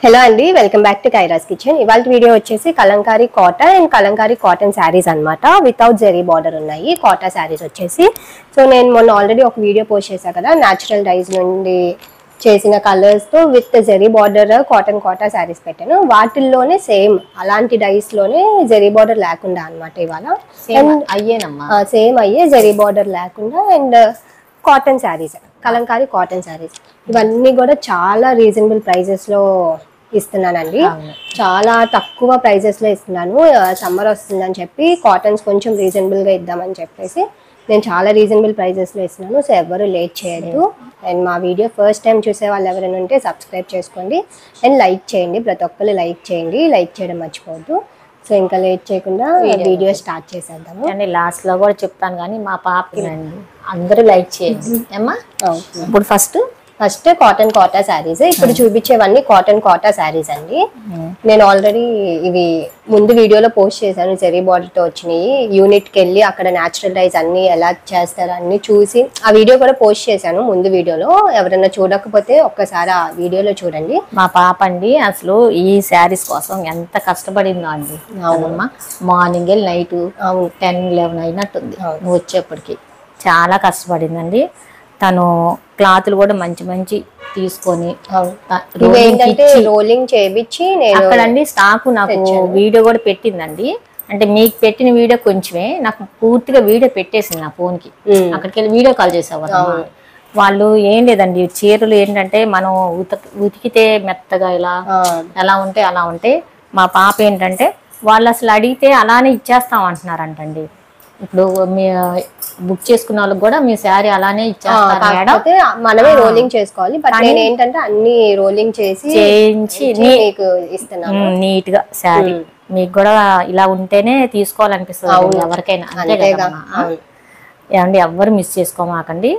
Hello అండి, welcome back to కైరాస్ kitchen. ఇవాళ video వచ్చేసి కలంకారీ కాటా అండ్ కలంకారీ కాటన్ శారీస్ అన్నమాట. వితౌట్ జెరీ బార్డర్ ఉన్నాయి కాటా శారీస్ వచ్చేసి. సో నేను మొన్న ఆల్రెడీ ఒక వీడియో పోస్ట్ చేశాను కదా, న్యాచురల్ డైస్ నుండి చేసిన కలర్స్ తో విత్ జెరీ బార్డర్ కాటన్ కాటా శారీస్ పెట్టాను. వాటిల్లోనే సేమ్ అలాంటి డైస్ లోనే జెరీ బార్డర్ లేకుండా అన్నమాట. ఇవాళ సేమ్ అయ్యే జెరీ బార్డర్ లేకుండా and cotton saris, Kalamkari cotton saris. ఇవన్నీ కూడా చాలా రీజనబుల్ ప్రైజెస్ లో ఇస్తున్నానండి. చాలా తక్కువ ప్రైజెస్ లో ఇస్తున్నాను. సమ్మర్ వస్తుందని చెప్పి కాటన్స్ కొంచెం రీజనబుల్ గా ఇద్దామని చెప్పేసి నేను చాలా రీజనబుల్ ప్రైజెస్ లో ఇస్తున్నాను. సో ఎవరు లేట్ చేయొద్దు. అండ్ మా వీడియో ఫస్ట్ టైం చూసే వాళ్ళు ఎవరైనా ఉంటే సబ్స్క్రైబ్ చేసుకోండి అండ్ లైక్ చేయండి. ప్రతి ఒక్కరు లైక్ చేయండి, లైక్ చేయడం మర్చిపోవద్దు. సో ఇంకా లేట్ చేయకుండా వీడియో స్టార్ట్ చేసేద్దాము. అండి లాస్ట్ లో కూడా చెప్తాను కానీ మా పాపకి అందరూ లైక్ చేయండి ఏమ్మా. ఇప్పుడు ఫస్ట్ కాటన్ కాటా శారీస్. ఇప్పుడు చూపించేవన్నీ కాటన్ కాటా శారీస్ అండి. నేను ఆల్రెడీ ఇవి ముందు వీడియోలో పోస్ట్ చేశాను. జెరీ బార్డర్ తో వచ్చినాయి. యూనిట్ కి వెళ్ళి అక్కడ న్యాచురల్ డైస్ అన్ని ఎలా చేస్తారు అన్ని చూసి ఆ వీడియో కూడా పోస్ట్ చేశాను ముందు వీడియోలో. ఎవరైనా చూడకపోతే ఒక్కసారి ఆ వీడియోలో చూడండి. మా పాప అండి అసలు ఈ శారీస్ కోసం ఎంత కష్టపడిందో అండి. అవునమ్మా, మార్నింగ్ వెళ్ళి నైట్ 10-11 అయినట్టుంది నువ్వు వచ్చేప్పటికి. చాలా కష్టపడిందండి తను. క్లాతులు కూడా మంచి మంచి తీసుకొని రోలింగ్ చేయించి అక్కడండి స్టాక్ నాకు వీడియో కూడా పెట్టిందండి. అంటే మీకు పెట్టిన వీడియో కొంచెమే, నాకు పూర్తిగా వీడియో పెట్టేసింది నా ఫోన్ కి. అక్కడికి వెళ్ళి వీడియో కాల్ చేసేవారు వాళ్ళు. ఏం లేదండి, చీరలు ఏంటంటే మనం ఉతికితే మెత్తగా ఎలా ఉంటే అలా ఉంటే, మా పాప ఏంటంటే వాళ్ళు అసలు అడిగితే అలానే ఇచ్చేస్తాం అంటున్నారంటండి. ఇప్పుడు మీ బుక్ చేసుకున్న వాళ్ళకి కూడా మీ శారీ అలానే ఇచ్చేస్తారు, మనమే రోలింగ్ చేసుకోవాలి. బట్ నేను ఏంటంటే అన్ని రోలింగ్ చేయించి మీకు ఇస్తున్నాను నీట్ గా శారీ. మీకు కూడా ఇలా ఉంటేనే తీసుకోవాలనిపిస్తుంది ఎవరికైనా. ఏమండి ఎవ్వరు మిస్ చేసుకోమాకండి,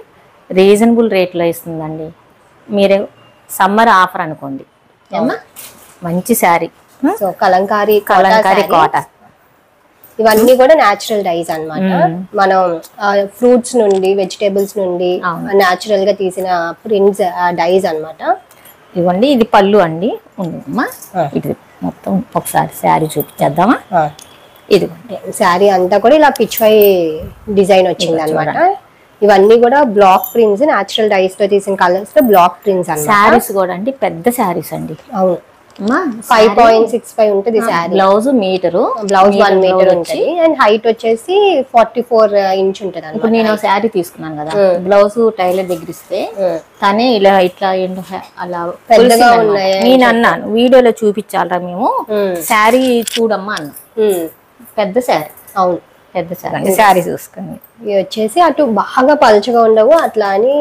రీజనబుల్ రేట్లో ఇస్తుందండి. మీరు సమ్మర్ ఆఫర్ అనుకోండి ఏమ్మా. మంచి శారీ. సో కలంకారీ కాటన్ ఇవన్నీ కూడా న్యాచురల్ డైస్ అన్నమాట. మనం ఫ్రూట్స్ నుండి వెజిటేబుల్స్ నుండి న్యాచురల్ గా తీసిన ప్రింట్స్ డైస్ అన్నమాట. ఇవ్వండి, ఇది పళ్ళు అండి. అమ్మా ఇది మొత్తం ఒకసారి శారీ చూపించేద్దామా. ఇది శారీ అంతా కూడా ఇలా పిచ్వై డిజైన్ వచ్చింది అన్నమాట. ఇవన్నీ కూడా బ్లాక్ ప్రింట్స్, న్యాచురల్ డైస్ తో తీసిన కలర్స్ తో బ్లాక్ ప్రింట్స్ అన్నమాట. శారీస్ కూడా అండి పెద్ద శారీస్ అండి. అవును, 5.65 ఉంటుంది sari. Blouse metre, blouse 1 metre ఉంటుంది అండ్ హైట్ వచ్చేసి 44 ఇంచ్ ఉంటుంది. ఇప్పుడు నేను శారీ తీసుకున్నాను కదా, బ్లౌజ్ టైలర్ దగ్గర ఇస్తే తనే ఇలా ఇట్లా అలా పెద్దగా ఉన్నాయి. నేను అన్నాను వీడియోలో చూపించాలరా మేము, శారీ చూడమ్మా అన్న. పెద్ద శారీ. అవును, పెద్ద శారీ. శారీ చూసుకుని ఇవి వచ్చేసి అటు బాగా పలుచగా ఉండవు, అట్లా అని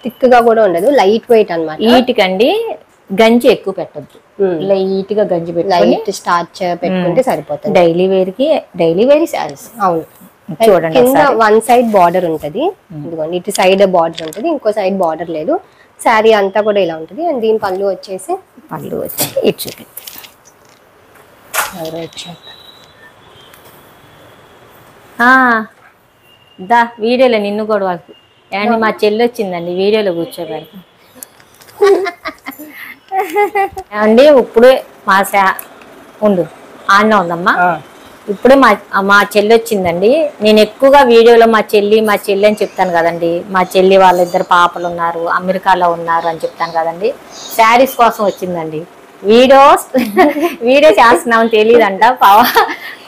థిక్ గా కూడా ఉండదు, లైట్ వెయిట్ అన్నమాట. వీటికండి గంజి ఎక్కువ పెట్టద్దు, లైట్ గా గంజి లైట్ స్టార్చ్ పెట్టుకుంటే సరిపోతుంది. Daily vary saris. అవును, చూడండి కింద 1 సైడ్ బార్డర్ ఉంటది. ఇదిగోండి ఇటు సైడ్ బార్డర్ ఉంటది, ఇంకో సైడ్ బార్డర్ లేదు. శారీ అంతా కూడా ఇలా ఉంటది. అండ్ దీని పళ్ళు వచ్చి ఇటు చూపి దా వీడియోలో నిన్ను కూడా వాళ్ళకి అండి మా చెల్లి వచ్చిందండి వీడియోలో కూర్చోబెడతా అండి. ఇప్పుడే ఉండు ఆన్న ఉందమ్మా. ఇప్పుడే మా చెల్లి వచ్చిందండి. నేను ఎక్కువగా వీడియోలో మా చెల్లి అని చెప్తాను కదండి. మా చెల్లి వాళ్ళిద్దరు పాపలు ఉన్నారు, అమెరికాలో ఉన్నారు అని చెప్తాను కదండి. శారీస్ కోసం వచ్చిందండి. వీడియో చేస్తున్నామని తెలియదంట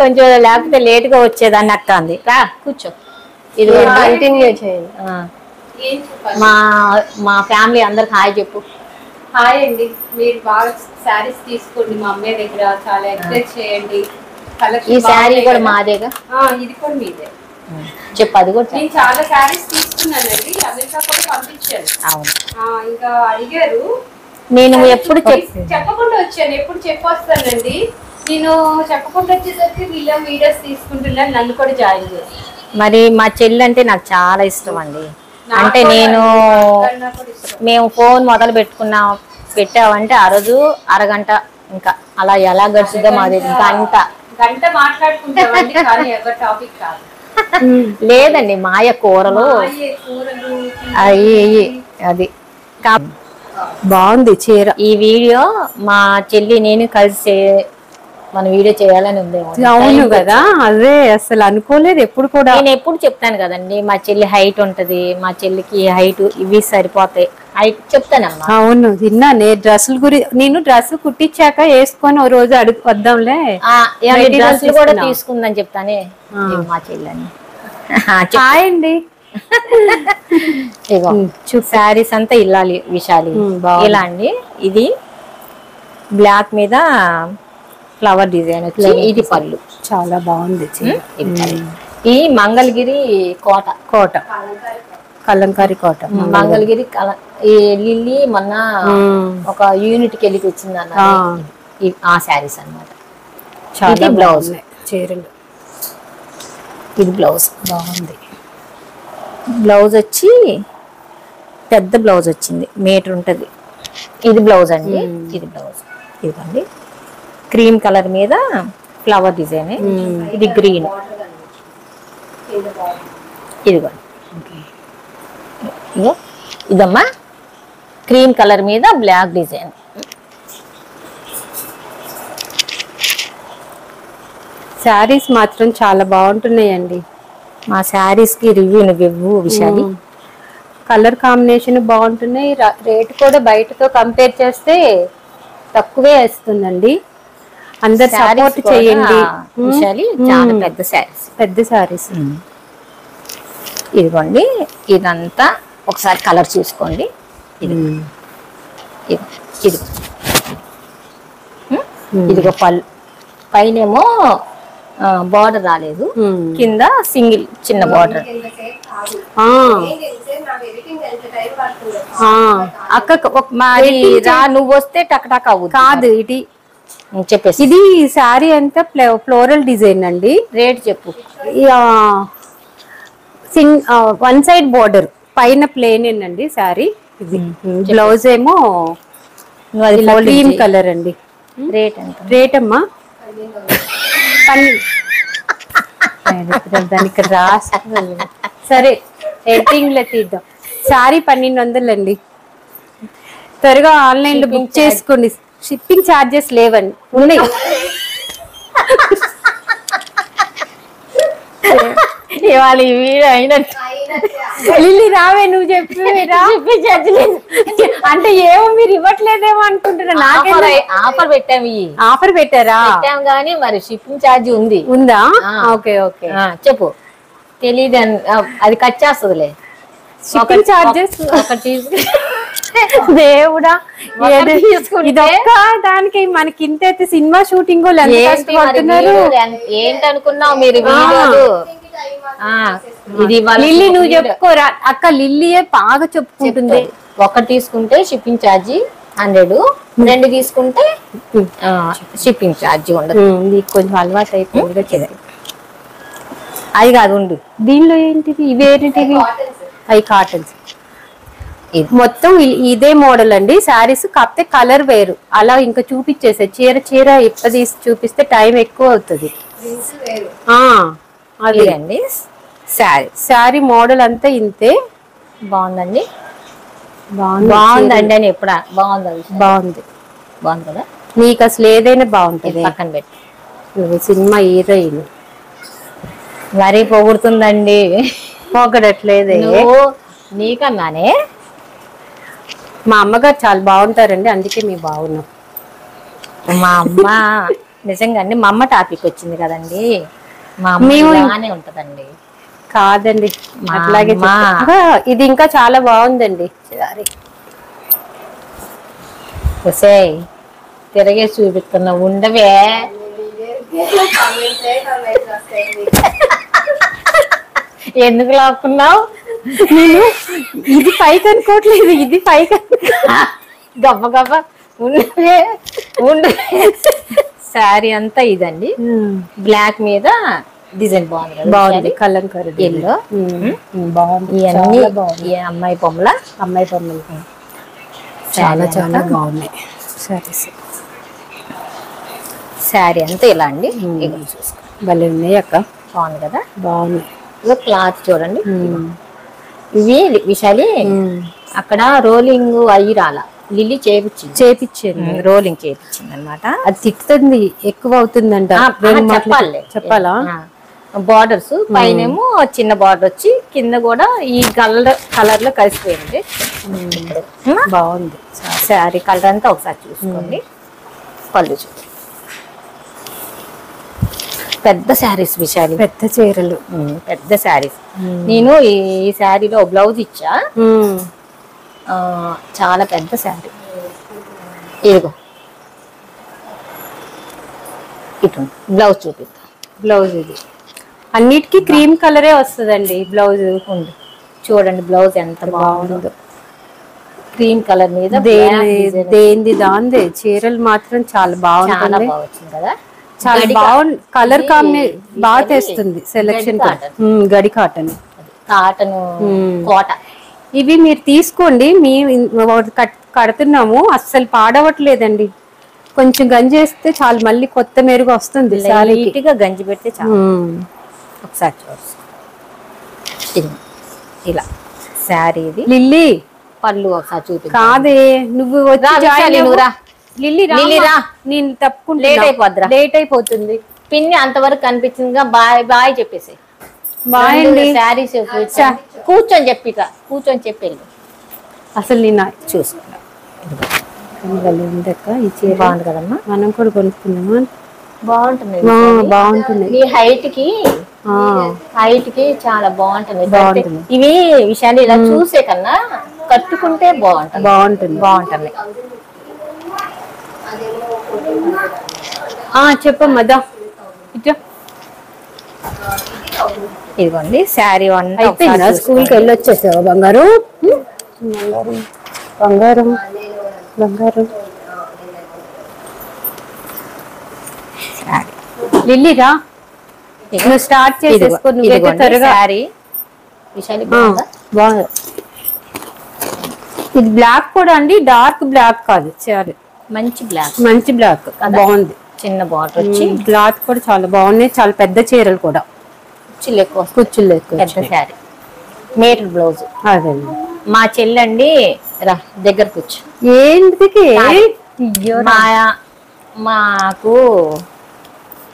కొంచెం, లేకపోతే లేట్గా వచ్చేదాన్ని అక్క అంది. రా కూర్చో, ఇది కంటిన్యూ చేయండి. మా ఫ్యామిలీ అందరికి హాయ్ చెప్పు. హాయ్ అండి, మీరు బాగా శారీస్ తీసుకోండి, మా అమ్మాయి దగ్గర చాలా ఎంకరేజ్ చేయండి. ఈ శారీ కూడా మాదేగా, ఇది కూడా మీదే చెప్పు. అది కూడా నేను చాలా శారీస్ తీసుకున్నానండి, అమెరికా కూడా పంపించాను. అవును, ఇంకా అడిగారు. నేను ఎప్పుడు చెప్పకుండా వచ్చాను, ఎప్పుడు చెప్పొస్తానండి. నేను చెప్పకుండా వచ్చేసరికి వీడియోస్ తీసుకుంటున్నాను, నన్ను కూడా జాయిన్ చేసి. మరి మా చెల్లి అంటే నాకు చాలా ఇష్టం అండి. అంటే మేము ఫోన్ మొదలు పెట్టామంటే ఆ రోజు అరగంట, ఇంకా అలా ఎలా గడిచిద్దో మాది గంట మాట్లాడుకుంటామండి, కానీ ఎవరి టాపిక్ కాదు. లేదండి మాయ కూరలు కూరలు అవి అది బాగుంది చీర. ఈ వీడియో మా చెల్లి నేను కలిసి మన వీడియో చేయాలని ఉంది. అవును కదా, అదే అసలు అనుకోలేదు ఎప్పుడు కూడా. నేను ఎప్పుడు చెప్తాను కదండి, మా చెల్లి హైట్ ఉంటది, మా చెల్లికి హైట్ ఇవి సరిపోతాయి హైట్ చెప్తానమ్మా. అవును విన్నానే డ్రెస్సుల గురించి. నేను డ్రెస్ కుట్టించాక వేసుకొని ఓ రోజు అడుగు వద్దాంలే, డ్రెస్సులు కూడా తీసుకుందని చెప్తానే మా చెల్లని. హాయ్ అండి. ఇగో శారీస్ అంతా ఇల్లాలి విశాలి ఇలా అండి. ఇది బ్లాక్ మీద ఫ్లవర్ డిజైన్ వచ్చి ఇది పళ్ళు చాలా బాగుంది. ఈ మంగళగిరి కోట కలంకారీ కోట మంగళగిరి ఈ లిల్లీ మొన్న ఒక యూనిట్ కి వెళ్ళి వచ్చింది అన్న ఆ శారీస్ అన్నమాట. చాలా బ్లౌజ్ చీరలు. ఇది బ్లౌజ్ బాగుంది. బ్లౌజ్ వచ్చి పెద్ద బ్లౌజ్ వచ్చింది, మీటర్ ఉంటది. ఇది బ్లౌజ్ అండి. ఇది బ్లౌజ్ ఇదిగోండి, క్రీమ్ కలర్ మీద ఫ్లవర్ డిజైన్. ఇది గ్రీన్. ఇదిగోండి ఇదో ఇదమ్మా క్రీమ్ కలర్ మీద బ్లాక్ డిజైన్. శారీస్ మాత్రం చాలా బాగుంటున్నాయండి. మా శారీస్ కి రివ్యూ నువ్వు విశాలి. కలర్ కాంబినేషన్ బాగుంటున్నాయి. రేట్ కూడా బయటతో కంపేర్ చేస్తే తక్కువే వేస్తుందండి. అందరు సపోర్ట్ చేయండి విశాలి. చాలా పెద్ద శారీస్, పెద్ద శారీస్. ఇదిగోండి ఇదంతా ఒకసారి కలర్ చూసుకోండి. ఇదిగో పళ్ళు పైనేమో బార్డర్ రాలేదు, కింద సింగిల్ చిన్న బార్డర్. అక్క నువ్వు వస్తే టక్ టక్ అవ్వదు కాదు. ఇది చెప్పేసి ఇది శారీ అంతా ఫ్లోరల్ డిజైన్ అండి. రేట్ చెప్పు. వన్ సైడ్ బోర్డర్ పైన ప్లేన్ అండి శారీ. ఇది బ్లౌజ్ ఏమో గ్రీన్ కలర్ అండి. రేట్ అమ్మా దానికి సరే ఎడిటింగ్ లో తీద్దాం. శారీ 1200 అండి. త్వరగా ఆన్లైన్ లో బుక్ చేసుకోండి. షిప్పింగ్ ఛార్జెస్ లేవండి, ఉన్నాయి. ఇవాళ ఈ వీడియో అయినట్టు లిల్లీ రావే, నువ్వు చెప్పి అంటే ఏమో మీరు ఇవ్వట్లేదేమో అనుకుంటున్నా. నాకే ఆఫర్ పెట్టాము. ఆఫర్ పెట్టారా? పెట్టాము కానీ మరి షిప్పింగ్ ఛార్జ్ ఉందా? ఓకే ఓకే చెప్పు. తెలీదు, అది కట్ చేస్తుందిలే. షిప్పింగ్ ఛార్జెస్ ఒకటి దేవుడా, ఇదొక్క దానికి మనకి ఇంత అయితే సినిమా షూటింగ్ ఏంటనుకున్నావు మీరు? లిల్లీ నువ్వు చెప్పుకోరా అక్క. లిల్లీయే బాగా చెప్పుకుంటుంది. ఒకటి తీసుకుంటే షిప్పింగ్ ఛార్జీ 100, 2 తీసుకుంటే షిప్పింగ్ ఛార్జీ ఉండదు. నీకు కొంచెం అలవాటు అయిపోయింది. అది కాదు ఉండు. దీనిలో ఏంటిది? ఇవేంటివి? అవి కాటన్స్. మొత్తం ఇదే మోడల్ అండి శారీస్, కాకపోతే కలర్ వేరు. అలా ఇంకా చూపించేసే చీర ఇప్పదీసి చూపిస్తే టైం ఎక్కువ అవుతుంది. అదే అండి శారీ మోడల్ అంతా ఇంతే. బాగుందండి, బాగుందండి అని ఎప్పుడా బాగుంది కదా. నీకు అసలు ఏదైనా బాగుంటుంది. పక్కన పెట్టి నువ్వు సినిమా హీరోయిన్ మరీ పొగుడుతుందండి. పొగడట్లేదే నీకన్నానే. మా అమ్మగారు చాలా బాగుంటారండి, అందుకే మీ బాగున్నాం. మా అమ్మ నిజంగా అండి, మా అమ్మ టాపిక్ వచ్చింది కదండి. మా అమ్మ బాగానే ఉంటదండి. కాదండి అట్లాగే. ఇది ఇంకా చాలా బాగుందండి. తిరగే చూపిస్తున్నా ఉండవే. ఎందుకు లాక్కున్నావు? నేను ఇది పైకి అనుకోవట్లేదు, ఇది పైకి గబ్బ గబ్బ ఉండే. శారీ అంతా ఇదండి, బ్లాక్ మీద డిజైన్ బాగుంది. కలంకారీ ఎల్లో బాగుంది. ఇవన్నీ అమ్మాయి బొమ్మలు చాలా చాలా బాగున్నాయి. శారీ అంతా ఇలా అండి. భలే ఉన్నాయి అక్క. బాగుంది కదా. బాగుంది. క్లాత్ చూడండి. ఇవి విశాలి అక్కడ రోలింగ్ అయ్యి రాలా, లిల్లీ చేపించారు రోలింగ్ చేయించింది అనమాట. అది తిట్టుతుంది ఎక్కువ అవుతుందంట. చెప్పాలా? బార్డర్స్ పైనేమో చిన్న బార్డర్ వచ్చి కింద కూడా ఈ కలర్ లో కలిసిపోయింది. బాగుంది శారీ కలర్ అంతా ఒకసారి చూసుకోండి. పళ్ళు చూడండి, పెద్ద శారీస్ విశాలి, పెద్ద చీరలు, పెద్ద శారీస్. నేను ఈ శారీలో బ్లౌజ్ ఇచ్చా, చాలా పెద్ద శారీ. ఇదిగో ఇటు బ్లౌజ్ చూపిద్దాం. బ్లౌజ్ ఇది అన్నిటికీ క్రీమ్ కలరే వస్తుందండి బ్లౌజ్. ఉంది చూడండి బ్లౌజ్ ఎంత బాగుందో, క్రీమ్ కలర్ మీద. దేంది దాందే చీరలు మాత్రం చాలా బాగుంటుంది కదా, చాలా బాగుంది. కలర్ కాంబినేషన్ బాగా తెస్తుంది. సెలెక్షన్ గడి కాటన్ కోట. ఇవి మీరు తీసుకోండి, మీ కడుతున్నాము, అస్సలు పాడవట్లేదండి. కొంచెం గంజి వేస్తే చాలు, మళ్ళీ కొత్త మెరుగు వస్తుంది. లైట్ గా గంజి పెడితే చాలు. ఒకసారి చూడండి ఇలా శారీ ఇది. లిల్లీ పళ్ళు ఒకసారి చూపి. కాదే నువ్వు లిల్లీ రా, నేను తప్పుకుంటా. లేట్ అయిపోతుంది. పిన్ని అంతవరకు కనిపించిందిగా. బాయ్ బాయ్ చెప్పేసి బాయ్ అండి. శారీస్ కూర్చొని చెప్పి అసలు నేను చూసుకున్నా. ఈ చీర బాగుంది కదమ్మా, మనం కూడా కొనుక్కున్నామా. బాగుంటుంది. ఈ హైట్ కి చాలా బాగుంటుంది. ఇవి విషయాలు ఇలా చూసే కన్నా కట్టుకుంటే బాగుంటుంది. చెప్పమ్మా దా ఇట్లా. ఇదిగోండి శారీ అయిపోయిందా? స్కూల్కి వెళ్ళి వచ్చేసావా బంగారు? బంగారం లిల్లీ రా, నువ్వు స్టార్ట్ చేసేసుకో. శారీ బాగుంది. ఇది బ్లాక్ కూడా అండి, డార్క్ బ్లాక్ కాదు, శారీ మంచి బ్లాక్ బాగుంది. చిన్న బార్డర్ వచ్చి క్లాత్ కూడా చాలా బాగున్నాయి. చాలా పెద్ద చీరలు కూడా, కుచ్చులు ఎక్కువ. పెద్ద శారీ, మీటర్ బ్లౌజ్. అదే మా చెల్లండి రా దగ్గర కూర్చో. ఏంటికి మాకు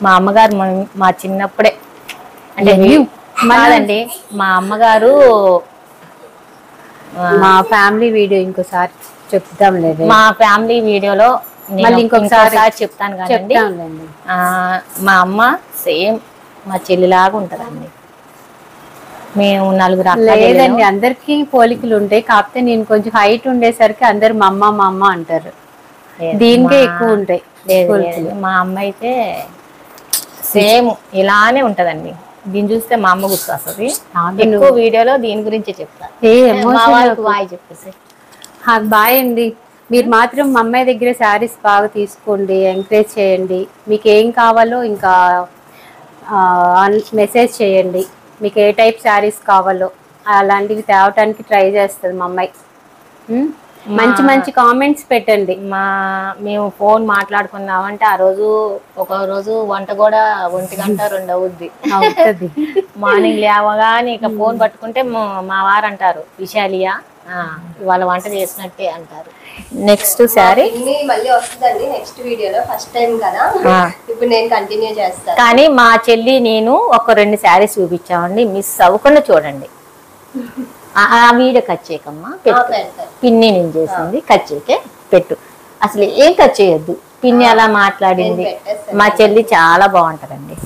మా అమ్మగారు మా చిన్నప్పుడే అంటే కాదండి, మా అమ్మగారు మా ఫ్యామిలీ వీడియో ఇంకోసారి చెప్తాం లేదు. మా ఫ్యామిలీ వీడియోలో మళ్ళీ ఇంకొకసారి చెప్తాను కదండి. మా అమ్మ సేమ్ మా చెల్లిలాగా ఉంటదండి. మేము నలుగురు. లేదండి, అందరికి పోలికలు ఉంటాయి. కాకపోతే నేను కొంచెం హైట్ ఉండేసరికి అందరు మా అమ్మ అంటారు. దీనికే ఎక్కువ ఉంటాయి. మా అమ్మ అయితే సేమ్ ఇలానే ఉంటదండి. దీన్ని చూస్తే మా అమ్మ గుర్తొస్తుంది. ఎక్కువ వీడియోలో దీని గురించి చెప్తా. బాయ్ చెప్పేసి. బాయ్ అండి. మీరు మాత్రం మా అమ్మాయి దగ్గర శారీస్ బాగా తీసుకోండి, ఎంకరేజ్ చేయండి. మీకు ఏం కావాలో ఇంకా మెసేజ్ చేయండి. మీకు ఏ టైప్ శారీస్ కావాలో అలాంటివి తేవటానికి ట్రై చేస్తుంది మా అమ్మాయి. మంచి కామెంట్స్ పెట్టండి. మేము ఫోన్ మాట్లాడుకున్నామంటే ఒక రోజు వంట కూడా 1 గంట 2 అవుద్ది. మార్నింగ్ లేవగానే ఇక ఫోన్ పట్టుకుంటే మా వారు అంటారు, విశాలియా ఇవాళ వంట చేసినట్టే అంటారు. నెక్స్ట్ శారీ మళ్ళీ వస్తుందండి నెక్స్ట్ వీడియోలో. ఫస్ట్ టైం కదా, ఇప్పుడు నేను కంటిన్యూ చేస్తాను. కానీ మా చెల్లి నేను ఒక 2 శారీస్ చూపించామండి, మిస్ అవ్వకుండా చూడండి. ఆ వీడియో కట్ చేయకమ్మా, పిన్ని నేను చేసింది కట్ చేయకే పెట్టు. అసలు ఏం కట్ చేయొద్దు. పిన్ని అలా మాట్లాడింది. మా చెల్లి చాలా బాగుంటదండి,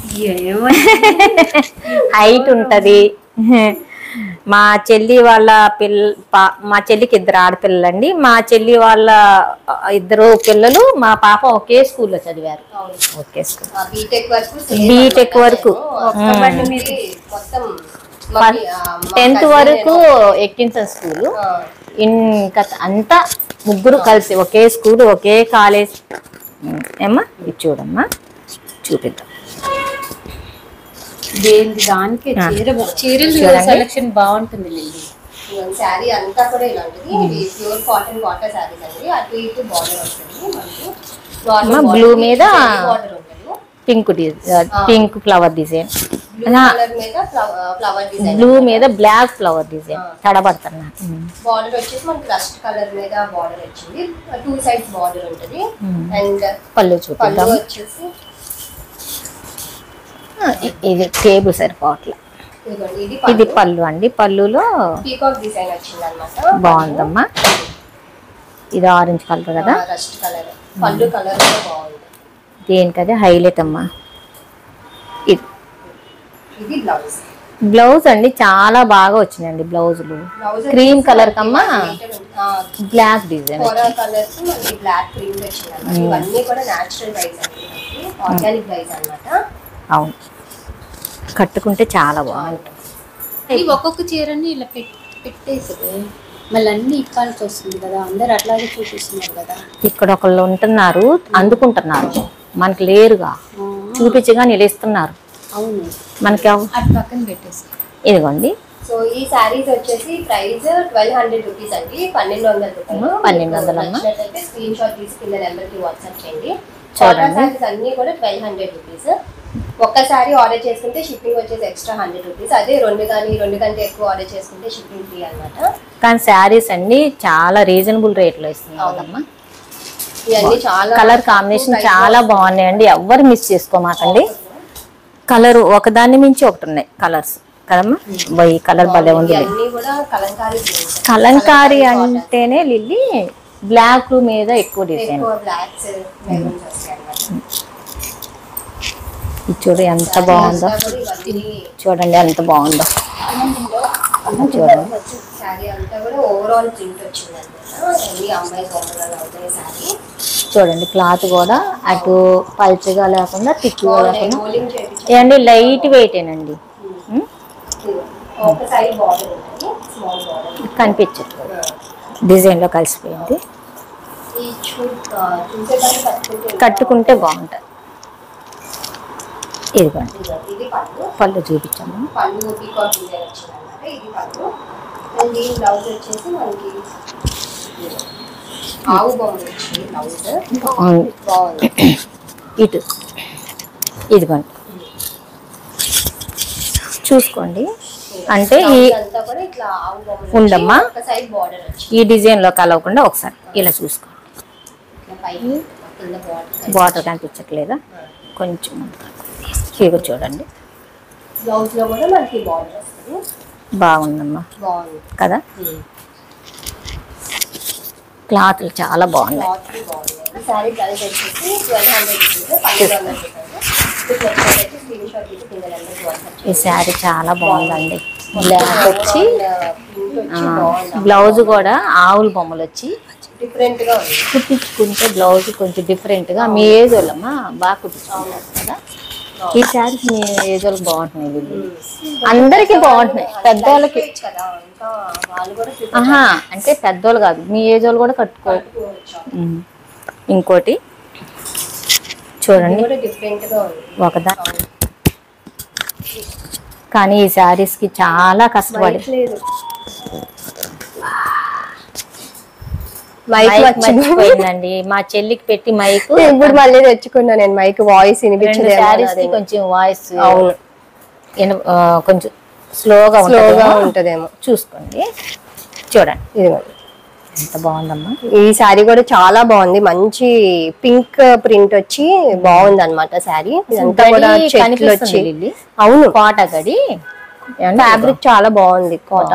హైట్ ఉంటది. మా చెల్లి వాళ్ళ మా చెల్లికి 2 ఆడపిల్లలండి. మా చెల్లి వాళ్ళ 2 పిల్లలు మా పాప ఒకే స్కూల్లో చదివారు. ఒకే స్కూల్ బీటెక్ వరకు 10th వరకు ఎక్కించన్ స్కూల్. ఇంకా అంతా ముగ్గురు కలిసి ఒకే స్కూల్ ఒకే కాలేజ్. ఏమ్మా ఇది చూడమ్మా, చూపిద్దాం. దానికి చీరలు సెలక్షన్ బాగుంటుంది. శారీ అంతా కూడా ఇలాంటిది ప్యూర్ కాటన్ వాటర్ శారీస్ అండి. అటు ఇటు బార్డర్ వస్తుంది. బ్లూ మీద పింక్ ఫ్లవర్ డిజైన్. కలర్ మీద ఫ్లవర్ డిజైన్, బ్లూ మీద బ్లాక్ ఫ్లవర్ డిజైన్ తడబడుతున్నా. బార్డర్ వచ్చేసి మనకి రస్ట్ కలర్ మీద బార్డర్ వచ్చింది, 2 సైడ్స్ బార్డర్ ఉంటుంది. అండ్ పళ్ళు చూపిద్దాం. వచ్చేసి ఇది టేబుల్ సరిపోవట్ల. ఇది పళ్ళు అండి. పళ్ళులో పీకాక్ డిజైన్ వచ్చింది అన్నమాట. బాగుందమ్మా. ఇది ఆరెంజ్ కలర్ కదా, రస్ట్ కలర్. పళ్ళు కలర్ బాగుంది. దేనికదే హైలైట్ అమ్మా. ఇది బ్లౌజ్. బ్లౌజ్ అండి చాలా బాగా వచ్చినాయండి బ్లౌజులు. క్రీమ్ కలర్ కమ్మా బ్లాక్ డిజైన్, కలర్స్ మనకి బ్లాక్ క్రీమ్ వచ్చింది అన్నమాట. ఇవన్నీ కూడా నేచురల్ డైస్ అండి, ఆర్గానిక్ డైస్ అన్నమాట. అవును, కట్టుకుంటే చాలా బాగుంటుంది. ఇది ఒక్కొక్క చీరని ఇలా పెట్టేసి మళ్ళీ అన్ని ఇప్పాల్సి వస్తుంది కదా, అందరు అట్లాగే చూపిస్తున్నారు కదా. ఇక్కడ ఒకళ్ళు ఉంటున్నారు, అందుకుంటున్నారు, మనకి లేరుగా, చూపించగా నిలుస్తున్నారు. అవును, మనకి అటు పక్కన పెట్టేసి. ఇదిగోండి. సో ఈ సారీస్ వచ్చేసి ప్రైస్ 1200 రూపీస్ అండి, 1200 రూపాయలు. 1200 అమ్మా. నచ్చినట్లయితే స్క్రీన్ షాట్ తీసుకున్న నెంబర్ కి వాట్సాప్ చేయండి. చూడండి, సారీస్ అన్ని కూడా 1200 రూపీస్. ఒక్కసారి ఆర్డర్ చేసుకుంటే షిప్పింగ్ వచ్చేసి ఎక్స్ట్రా 100 రూపీస్. అదే 2 కంటే ఎక్కువ ఆర్డర్ చేసుకుంటే షిప్పింగ్ ఫ్రీ అన్నమాట. కానీ శారీస్ అన్ని చాలా రీజనబుల్ రేట్ లో ఇస్తున్నాం కదమ్మా. ఇవన్నీ చాలా కలర్ కాంబినేషన్ చాలా బాగున్నాయండి, ఎవ్వరు మిస్ చేసుకోమాకండి. కలర్ ఒకదాన్ని మించి ఒకటి ఉన్నాయి కలర్స్ కదమ్మా. ఈ కలర్ భలే ఉంది. ఇవన్నీ కూడా కలంకారీ ప్రింట్. కలంకారీ అంటేనే లిల్లీ బ్లాక్ మీద ఎక్కువ డిజైన్. ఎక్కువ బ్లాక్స్ మెరూన్స్ వస్తాయి అన్నమాట. ఇది చూడు ఎంత బాగుందో, చూడండి ఎంత బాగుందో చూడండి. సారీ అంతా కూడా ఓవరాల్ ప్రింట్ వచ్చింది అన్నమాట. అన్ని అమ్మాయి బొమ్మలు అవుతాయి సారీ. చూడండి క్లాత్ కూడా అటు పల్చగా లేకుండా తిక్కుగా లేకుండా రోలింగ్ చేయించారు. ఏమండి లైట్ వెయిటేనండి, ఒక సైడ్ బార్డర్ ఉంటుంది, స్మాల్ బార్డర్ కనిపించట్లేదు, డిజైన్ లో కలిసిపోయింది. ఈ చూసేటప్పుడు కట్టుకుంటే బాగుంటుంది. ఇదిగోండి ఇది పళ్ళు. పళ్ళు చూపించాము. పళ్ళు పీకాక్ డిజైన్ వచ్చింది అన్నమాట. ఇది పళ్ళు. అండ్ ఈ బ్లౌజ్ వచ్చేసి మనకి ఆవు బొమ్మ వచ్చింది బ్లౌజ్. బాగుంది. ఇటు ఇదిగోండి చూసుకోండి. అంటే ఈ అంతా కూడా ఇట్లా ఆవు బొమ్మ ఉందమ్మా. ఒక సైడ్ బార్డర్ వచ్చింది. ఈ డిజైన్ లో కలవకుండా ఒకసారి ఇలా చూసుకోండి. ఇట్లా పైకి కింద బార్డర్. బార్డర్ కనిపించట్లేదా, కొంచెం ఇగో చూడండి. బ్లౌజ్ లో కూడా మనకి బార్డర్ వస్తుంది. బాగుందమ్మా బాగుంది కదా. క్లాత్లు చాలా బాగున్నాయి. క్లాత్ బాగుంది. సారీ ప్రైస్ వచ్చేసి 1200 రూపీస్, 1200 రూపాయలు. మీకు నచ్చినట్లయితే స్క్రీన్ షాట్ తీసి కింద నెంబర్కి వాట్సాప్ ఈ శారీ చాలా బాగుందండి. బ్లాక్ వచ్చి ప్రింట్ వచ్చి బాగుంది. బ్లౌజ్ కూడా ఆవుల బొమ్మలు వచ్చి డిఫరెంట్ గా ఉంది. కుట్టించుకుంటే బ్లౌజ్ కొంచెం డిఫరెంట్ గా. మీ ఏజ్ వాళ్ళమ్మా బాగా కుట్టించుకున్నారు కదా. ఈ శారీస్ మీ ఏజ్ వాళ్ళకి బాగుంటున్నాయి, అందరికి బాగుంటున్నాయి. పెద్దవాళ్ళకి కదా ఇంకా వాళ్ళు కూడా ఆహా అంటే పెద్దోళ్ళు కాదు, మీ ఏజ్ వాళ్ళు కూడా కట్టుకో. ఇంకోటి చూడండి, డిఫరెంట్ గా ఉంది. ఒకదా కానీ ఈ శారీస్ కి చాలా కష్టపడి మైక్ మర్చిపోయిందండి. మా చెల్లికి పెట్టి మైక్ ఇప్పుడు మళ్ళీ తెచ్చుకున్నా నేను మైక్. వాయిస్ వినిపించలేదు. శారీస్ కి కొంచెం వాయిస్ కొంచెం స్లోగా ఉంటదేమో చూసుకోండి. చూడండి ఇదిగోండి ఎంత బాగుందమ్మా. ఈ శారీ కూడా చాలా బాగుంది. మంచి పింక్ ప్రింట్ వచ్చి బాగుంది అనమాట శారీ. ఇదంతా కూడా చెట్లు వచ్చి అవును కోట గడి ఫ్యాబ్రిక్ చాలా బాగుంది. కోట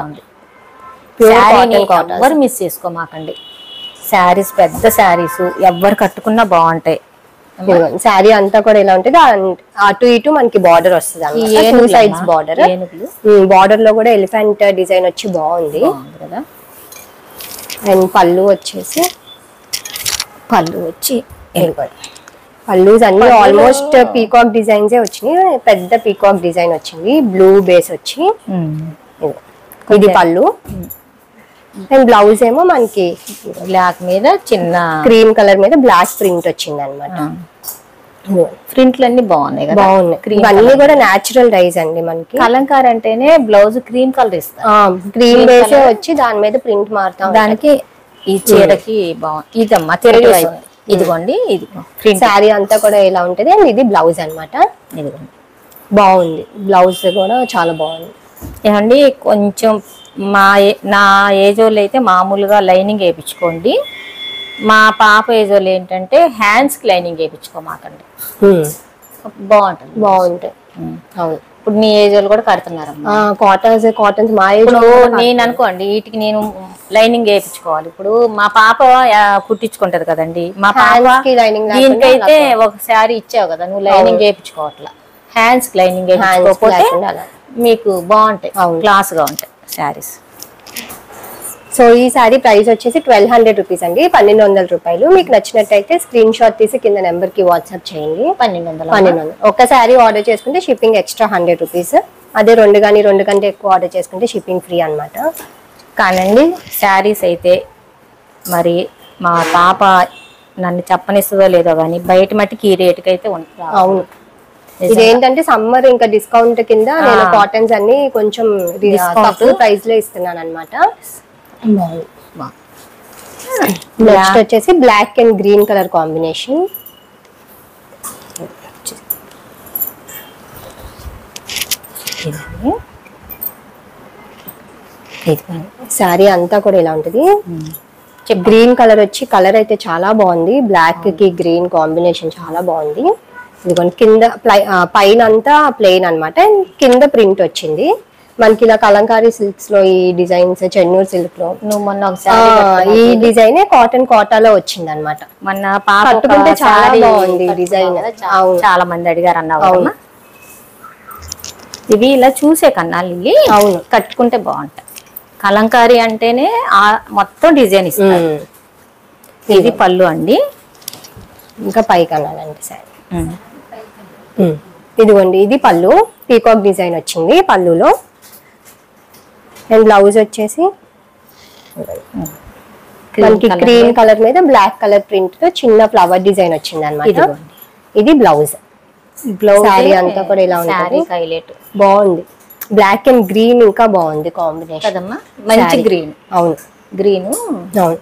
ఎవ్వరు మిస్ చేసుకోమాకండి. శారీస్ పెద్ద శారీస్ ఎవ్వరు కట్టుకున్నా బాగుంటాయి. శారీ అంతా కూడా ఇలా ఉంటుంది. అటు ఇటు మనకి బార్డర్ వస్తుంది, 2 సైడ్స్ బార్డర్. బార్డర్ లో కూడా ఎలిఫెంట్ డిజైన్ వచ్చి బాగుంది కదా. అండ్ పళ్ళు వచ్చేసి పళ్ళుస్ అన్ని ఆల్మోస్ట్ పీకాక్ డిజైన్స్ వచ్చినాయి. పెద్ద పీకాక్ డిజైన్ వచ్చింది, బ్లూ బేస్ వచ్చి. ఇది పళ్ళు. అండ్ బ్లౌజ్ ఏమో మనకి బ్లాక్ మీద చిన్న క్రీమ్ కలర్ మీద బ్లాక్ ప్రింట్ వచ్చింది అనమాట. ప్రింట్లు అన్ని బాగున్నాయి కదా. బాగున్నాయి. ఇవన్నీ కూడా నేచురల్ డైస్ అండి. మనకి కలంకారీ అంటేనే బ్లౌజ్ క్రీమ్ కలర్ ఇస్తారు. క్రీమ్ బేసే వచ్చి దాని మీద ప్రింట్ మారుతాం. దానికి ఈ చీరకి బాగుంది. ఇదమ్మా తిరిగి ఇదిగోండి. ఇది శారీ అంతా కూడా ఇలా ఉంటది. అండ్ ఇది బ్లౌజ్ అనమాట. ఇదిగోండి బాగుంది. బ్లౌజ్ కూడా చాలా బాగుంది. ఏమండి కొంచెం నా ఏజ్ వాళ్ళు అయితే మామూలుగా లైనింగ్ వేయించుకోండి. మా పాప ఏజ్ వాళ్ళు ఏంటంటే హ్యాండ్స్కి లైనింగ్ వేయించుకోమాకండి, బాగుంటుంది. బాగుంటాయి. అవును. ఇప్పుడు మీ ఏజ్ వాళ్ళు కూడా కడుతున్నారమ్మా కాటన్స్ మా ఏజ్. ఇప్పుడు నేను అనుకోండి వీటికి నేను లైనింగ్ వేయించుకోవాలి. ఇప్పుడు మా పాప కుట్టించుకుంటది కదండి, మా పాప దీనికైతే ఒక శారీ ఇచ్చావు కదా నువ్వు లైనింగ్ వేయించుకోవట్లా, హ్యాండ్స్ కి లైనింగ్ వేయించుకోకపోతే మీకు బాగుంటాయి, క్లాస్ గా ఉంటాయి శారీస్. సో ఈ శారీ ప్రైస్ వచ్చేసి 1200 రూపీస్ అండి, 1200 రూపాయలు. మీకు నచ్చినట్టయితే స్క్రీన్ షాట్ తీసి కింద నెంబర్ కి వాట్సాప్ చేయండి. 1200. ఒక శారీ ఆర్డర్ చేసుకుంటే షిప్పింగ్ ఎక్స్ట్రా 100 రూపీస్. అదే 2 కంటే ఎక్కువ ఆర్డర్ చేసుకుంటే షిప్పింగ్ ఫ్రీ అనమాట. కానండి శారీస్ అయితే మరి మా పాప నన్ను చెప్పనిస్తుందో లేదో కానీ బయట మట్టికి ఈ రేటుకి అయితే ఉంటుంది. అవును. ఇదేంటంటే సమ్మర్ ఇంకా డిస్కౌంట్ కింద నేను కాటన్స్ అన్ని కొంచెం తక్కువ ప్రైస్ లో ఇస్తున్నాను అనమాట. నెక్స్ట్ వచ్చేసి black and green colour combination. Sari అంతా కూడా ఇలా ఉంటుంది. గ్రీన్ కలర్ వచ్చి కలర్ అయితే చాలా బాగుంది, బ్లాక్ కి గ్రీన్ కాంబినేషన్ చాలా బాగుంది. ఇదిగోండి కింద పైన అంతా ప్లెయిన్ అనమాట, కింద ప్రింట్ వచ్చింది. మనకి ఇలా కలంకారీ సిల్క్స్ లో ఈ డిజైన్స్, చెన్నూరు సిల్క్ లో నువ్వు మొన్న ఒకసారి ఈ డిజైన్ కాటన్ కోటాలో వచ్చింది అనమాట. మొన్న పాప చాలా బాగుంది డిజైన్, చాలా మంది అడిగారు అన్నావు. ఇవి ఇలా చూసే కన్నా లిల్లీ అవును కట్టుకుంటే బాగుంటాయి. కలంకారీ అంటేనే మొత్తం డిజైన్ ఇస్తారు. ఇది పళ్ళు అండి, ఇంకా పైకి అనాలండి సార్. ఇదిగోండి ఇది పళ్ళు, పీకాక్ డిజైన్ వచ్చింది పళ్ళులో. అండ్ బ్లౌజ్ వచ్చేసి మనకి క్రీమ్ కలర్ మీద బ్లాక్ కలర్ ప్రింట్ తో చిన్న ఫ్లవర్ డిజైన్ వచ్చింది అనమాట. ఇది బ్లౌజ్. శారీ అంతా కూడా ఇలా ఉంటుంది, బాగుంది. బ్లాక్ అండ్ గ్రీన్ ఇంకా బాగుంది కాంబినేషన్ కదమ్మా, మంచి గ్రీన్. అవును గ్రీన్. అవును.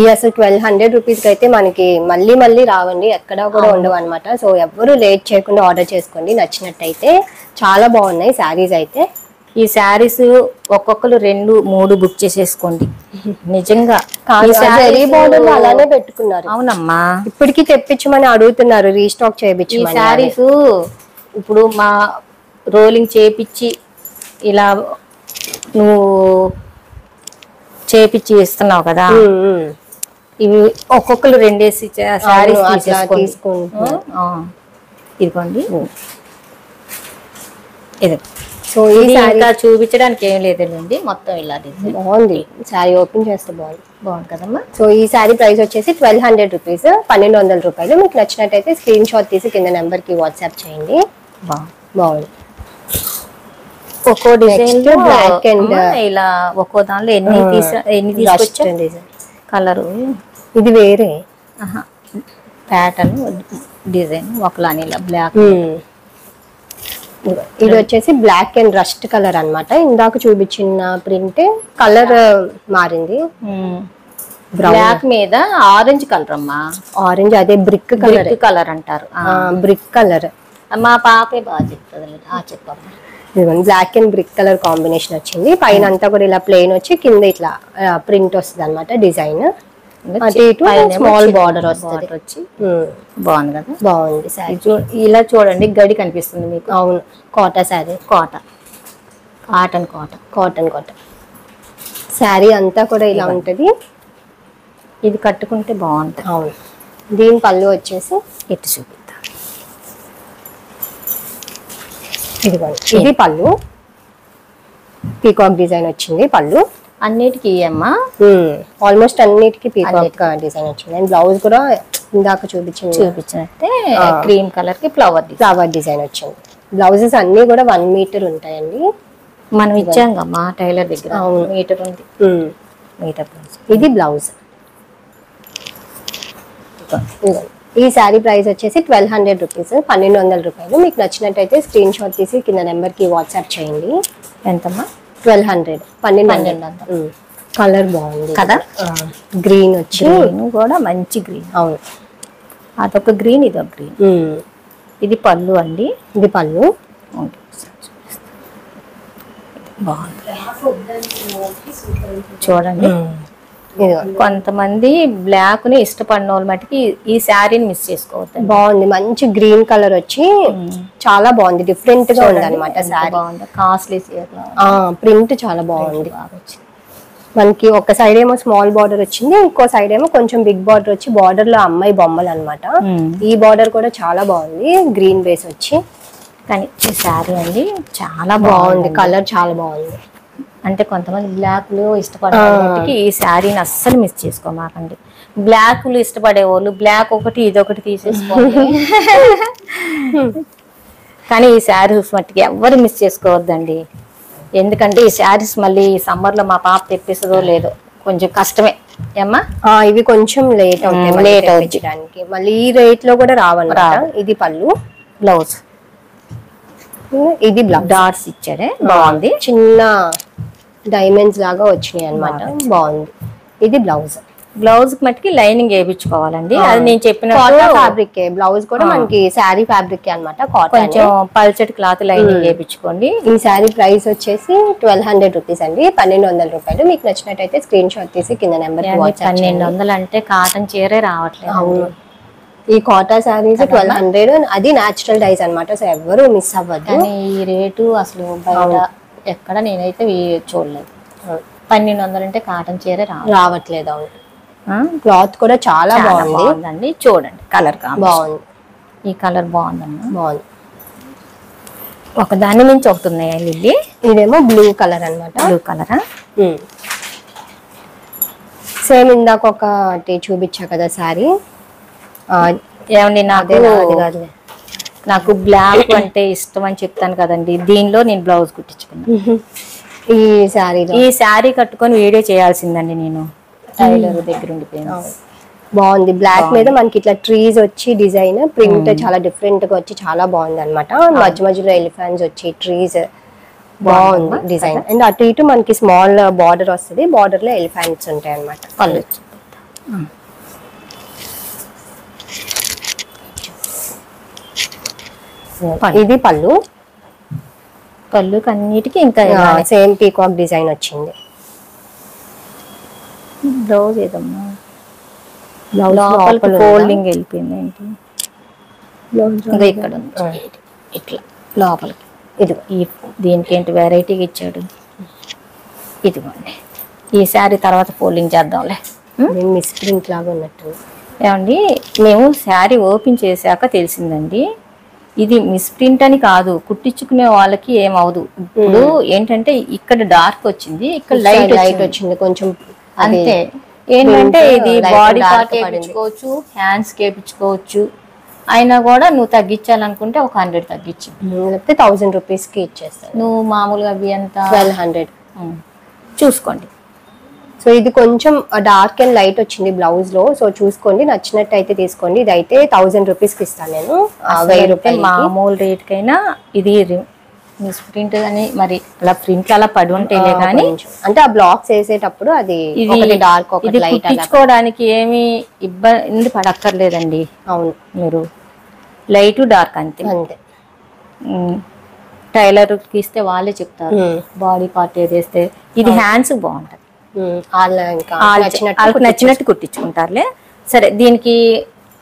ఈ అసలు 1200 రూపీస్ కి అయితే మనకి మళ్ళీ రావండి, ఎక్కడా కూడా ఉండవు అనమాట. సో ఎవ్వరు లేట్ చేయకుండా ఆర్డర్ చేసుకోండి నచ్చినట్టయితే. చాలా బాగున్నాయి శారీస్ అయితే. ఈ శారీస్ ఒక్కొక్కరు 2-3 బుక్ చేసేసుకోండి. నిజంగా అలానే పెట్టుకున్నారు. అవునమ్మా, ఇప్పటికి తెప్పించమని అడుగుతున్నారు, రీస్టాక్ చేయించి. శారీస్ ఇప్పుడు మా రోలింగ్ చేపించి ఇలా నువ్వు చేపించి ఇస్తున్నావు కదా, ఇవి ఒక్కొక్కరు 2 శారీస్ తీసుకుంటున్నారు. ఇదిగోండి ఇది. సో ఈ శారీ చూపించడానికి ఏం లేదండి, మొత్తం ఇలా డిజైన్ బాగుంది. శారీ ఓపెన్ చేస్తే బాగుంది కదమ్మా. సో ఈ శారీ ప్రైస్ వచ్చేసి 1200 రూపీస్, 1200 రూపాయలు. మీకు నచ్చినట్టయితే స్క్రీన్ షాట్ తీసి కింద నెంబర్ కి వాట్సాప్ చేయండి. బాగుంది. ఒక్కో డిజైన్ బ్లాక్ అండ్ ఇలా ఒక్కో దానిలో ఎన్ని తీసుకొచ్చా కలరు. ఇది వేరే ప్యాటర్న్ డిజైన్ ఒకలాని ఇలా బ్లాక్. ఇది వచ్చేసి బ్లాక్ అండ్ రస్ట్ కలర్ అన్నమాట. ఇందాక చూపించిన ప్రింట్ కలర్ మారింది. బ్లాక్ మీద ఆరెంజ్ కలర్ అమ్మా. ఆరెంజ్ అదే బ్రిక్ కలర్ అంటారు. బ్రిక్ కలర్ మా పాపే బాగా చెప్తుంది. చెప్పమ్మా. Black and brick colour combination వచ్చింది. పైన అంతా కూడా ఇలా ప్లెయిన్ వచ్చి కింద ఇట్లా ప్రింట్ వస్తుంది అనమాట డిజైన్. స్మాల్ బార్డర్ వస్తుంది వచ్చి బాగుంది కదా. బాగుంది శారీ. ఇలా చూడండి గడి కనిపిస్తుంది మీకు. అవును, కోటా శారీ. కాటన్ శారీ అంతా కూడా ఇలా ఉంటది. ఇది కట్టుకుంటే బాగుంటుంది. అవును. దీని పళ్ళు వచ్చేసి ఎట్టు చూపిద్దాం. ఇది పళ్ళు, పీకాక్ డిజైన్ వచ్చింది పళ్ళు. అన్నిటికీ అమ్మా, ఆల్మోస్ట్ అన్నిటికీ పీకాక్ డిజైన్ వచ్చింది. అండ్ బ్లౌజ్ కూడా ఇందాక చూపించినట్టే క్రీమ్ కలర్ కి ఫ్లవర్ డిజైన్ వచ్చింది. బ్లౌజెస్ అన్ని కూడా 1 మీటర్ ఉంటాయండి. మనం ఇచ్చాం కమ్మా టైలర్ దగ్గర. మీటర్ ఉంది. మీటర్ ఇది బ్లౌజ్. ఈ శారీ ప్రైస్ వచ్చేసి 1200 రూపీస్, 1200 రూపాయలు. మీకు నచ్చినట్టయితే స్క్రీన్ షాట్ తీసి కింద నెంబర్ కి వాట్సాప్ చేయండి. ఎంతమ్మా? 1200. 1200. కలర్ బాగుంది కదా. గ్రీన్ వచ్చి కూడా మంచి గ్రీన్. అవును, అదొక గ్రీన్, ఇదొక గ్రీన్. ఇది పళ్ళు అండి. ఇది పళ్ళు. బాగుంది చూడండి. ఇదిగో కొంతమంది బ్లాక్ ని ఇష్టపడిన వాళ్ళు మటుకి ఈ శారీని మిస్ చేసుకోవద్దు. బాగుంది, మంచి గ్రీన్ కలర్ వచ్చి చాలా బాగుంది, డిఫరెంట్ గా ఉంది అనమాట శారీ. బాగుంది, కాస్ట్లీ ప్రింట్ చాలా బాగుంది. మనకి ఒక సైడ్ ఏమో స్మాల్ బార్డర్ వచ్చింది, ఇంకో సైడ్ ఏమో కొంచెం బిగ్ బార్డర్ వచ్చి బార్డర్ లో అమ్మాయి బొమ్మలు అన్నమాట. ఈ బార్డర్ కూడా చాలా బాగుంది, గ్రీన్ బేస్ వచ్చి. కానీ ఈ శారీ అండి చాలా బాగుంది, కలర్ చాలా బాగుంది. అంటే కొంతమంది బ్లాక్లు ఇష్టపడే ఈ శారీని అస్సలు మిస్ చేసుకోమాకండి. బ్లాక్లు ఇష్టపడే వాళ్ళు బ్లాక్ ఒకటి ఇదొకటి తీసేసుకోండి. కానీ ఈ శారీస్ మట్టికి ఎవరు మిస్ చేసుకోవద్దండి. ఎందుకంటే ఈ శారీస్ మళ్ళీ సమ్మర్ లో మా పాప తెప్పిస్తుందో లేదో కొంచెం కష్టమే ఏమ్మా. ఇవి కొంచెం లేట్ అవుతాయి, లేట్ అవుతాయి. మళ్ళీ ఈ రేట్ లో కూడా రావన్నమాట. ఇది పళ్ళు, బ్లౌజ్ ఇది బ్లౌజ్ డాట్స్ ఇచ్చాడే బాగుంది, చిన్న డైమండ్స్ లాగా వచ్చినాయి అన్నమాట. బాగుంది. ఇది బ్లౌజ్, బ్లౌజ్ మట్టికి లైనింగ్ వేయించుకోవాలండి. అది నేను చెప్పిన ఫ్యాబ్రిక్. బ్లౌజ్ కూడా మనకి శారీ ఫ్యాబ్రిక్ అన్నమాట, కొంచెం పల్చటి క్లాత్ లైనింగ్ వేయించుకోండి. ఈ శారీ ప్రైస్ వచ్చేసి 1200 రూపీస్ అండి, 1200 రూపాయలు. మీకు నచ్చినట్టయితే స్క్రీన్ షాట్ తీసి కింద నెంబర్ 1200 అంటే కాటన్ చీరే రావట్లేదు. అవును, ఈ కాటా శారీస్ 1200, అది న్యాచురల్ డైస్ అన్నమాట. సో ఎవరు మిస్ అవ్వద్దు. కానీ ఈ రేటు అసలు బయట ఎక్కడ నేనైతే చూడలేదు. 1200 అంటే కాటన్ చీర రావట్లేదు. అవును, క్లాత్ కూడా చాలా బాగుందండి. చూడండి కలర్ బాగుంది, ఈ కలర్ బాగుందమ్మా, బాగుంది. ఒక దాని నుంచి ఒకటి ఉన్నాయా లిల్లీ? ఇదేమో బ్లూ కలర్ అన్నమాట. బ్లూ కలరా? సేమ్ ఇందాక ఒకటి చూపించా కదా శారీ. ఏమండి నాకు బ్లాక్ అంటే ఇష్టం అని చెప్తాను కదండి, దీనిలో నేను బ్లౌజ్ కుట్టించుకున్నాను. ఈ శారీ కట్టుకొని వీడియో చేయాల్సిందండి నేను, టైలర్ దగ్గర ఉండిపోయాను. బాగుంది, బ్లాక్ మీద మనకి ఇట్లా ట్రీస్ వచ్చి డిజైన్ ప్రింట్ చాలా డిఫరెంట్ గా వచ్చి చాలా బాగుంది అనమాట. మధ్య మధ్యలో ఎలిఫెంట్స్ వచ్చి ట్రీస్ బాగుంది డిజైన్. అండ్ అటు ఇటు మనకి స్మాల్ బార్డర్ వస్తుంది, బార్డర్ లో ఎలిఫెంట్స్ ఉంటాయి అనమాట. పళ్ళు ఇది పళ్ళు, పళ్ళు అన్నిటికీ ఇంకా సేమ్ పీకాక్ డిజైన్ వచ్చింది. బ్లౌజ్ ఏదమ్మా ఫోల్డింగ్ వెళ్ళిపోయింది ఏంటి, ఇంకా ఇక్కడ ఇట్లా లోపలికి. ఇది దీనికి ఏంటి వెరైటీగా ఇచ్చాడు. ఇదిగోండి, ఈ శారీ తర్వాత ఫోల్డింగ్ చేద్దాంలే. మిస్ ప్రింట్ లాగా ఉన్నట్టు. ఏమండి మేము శారీ ఓపెన్ చేశాక తెలిసిందండి, ఇది మిస్ ప్రింట్ అని కాదు, కుట్టించుకునే వాళ్ళకి ఏమవదు. ఇప్పుడు ఏంటంటే ఇక్కడ డార్క్ వచ్చింది, ఇక్కడ లైట్ వచ్చింది కొంచెం అంతే. ఏంటంటే ఇది బాడీ పార్ట్ వేయించుకోవచ్చు, హ్యాండ్స్ వేయించుకోవచ్చు. అయినా కూడా నువ్వు తగ్గించాలనుకుంటే ఒక 100 తగ్గించు, లేకపోతే 1000 రూపీస్ కి ఇచ్చేస్తాను. నువ్వు మామూలుగా అవి ఎంత 1200 చూసుకోండి. సో ఇది కొంచెం డార్క్ అండ్ లైట్ వచ్చింది బ్లౌజ్ లో. సో చూసుకోండి, నచ్చినట్టు అయితే తీసుకోండి. ఇది అయితే 1000 రూపీస్ కి ఇస్తాను నేను. 1000 రూపాయలు మామూలు రేట్ కైనా ఇది మిస్ ప్రింట్ అని మరి అలా ప్రింట్ అలా పడి ఉంటేనే కానీ, అంటే ఆ బ్లాక్స్ వేసేటప్పుడు అది డార్క్ ఒకటి లైట్ కుట్టించుకోవడానికి ఏమి ఇబ్బంది పడక్కర్లేదండి. అవును, మీరు లైట్ డార్క్ అంతే అంతే. టైలర్ కి ఇస్తే వాళ్ళే చెప్తారు బాడీ పార్ట్ ఏదేస్తే. ఇది హ్యాండ్స్ బాగుంటది, నచ్చినట్టు కుట్టించుకుంటారులే. సరే దీనికి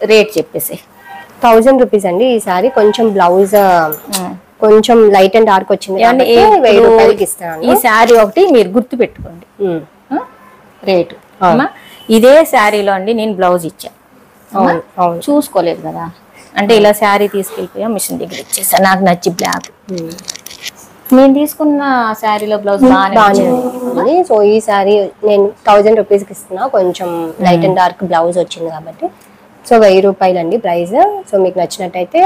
రేట్ చెప్పేసి 1000 రూపీస్ అండి. ఈసారి కొంచెం బ్లౌజ్ కొంచెం లైట్ అండ్ డార్క్ వచ్చింది, 1000 రూపాయలకి ఇస్తాను. ఈ శారీ ఒకటి మీరు గుర్తు పెట్టుకోండి రేటు. ఇదే శారీలో అండి నేను బ్లౌజ్ ఇచ్చాను, చూసుకోలేదు కదా. అంటే ఇలా శారీ తీసుకెళ్ళిపోయా, మిషన్ దగ్గర ఇచ్చేసా, నాకు నచ్చి బ్లాక్. నేను తీసుకున్న శారీలో బ్లౌజ్ బాగానే ఉంది. సో ఈ శారీ నేను 1000 రూపీస్కి ఇస్తున్నా, కొంచెం లైట్ అండ్ డార్క్ బ్లౌజ్ వచ్చింది కాబట్టి. సో 1000 రూపాయలు అండి ప్రైస్. సో మీకు నచ్చినట్టయితే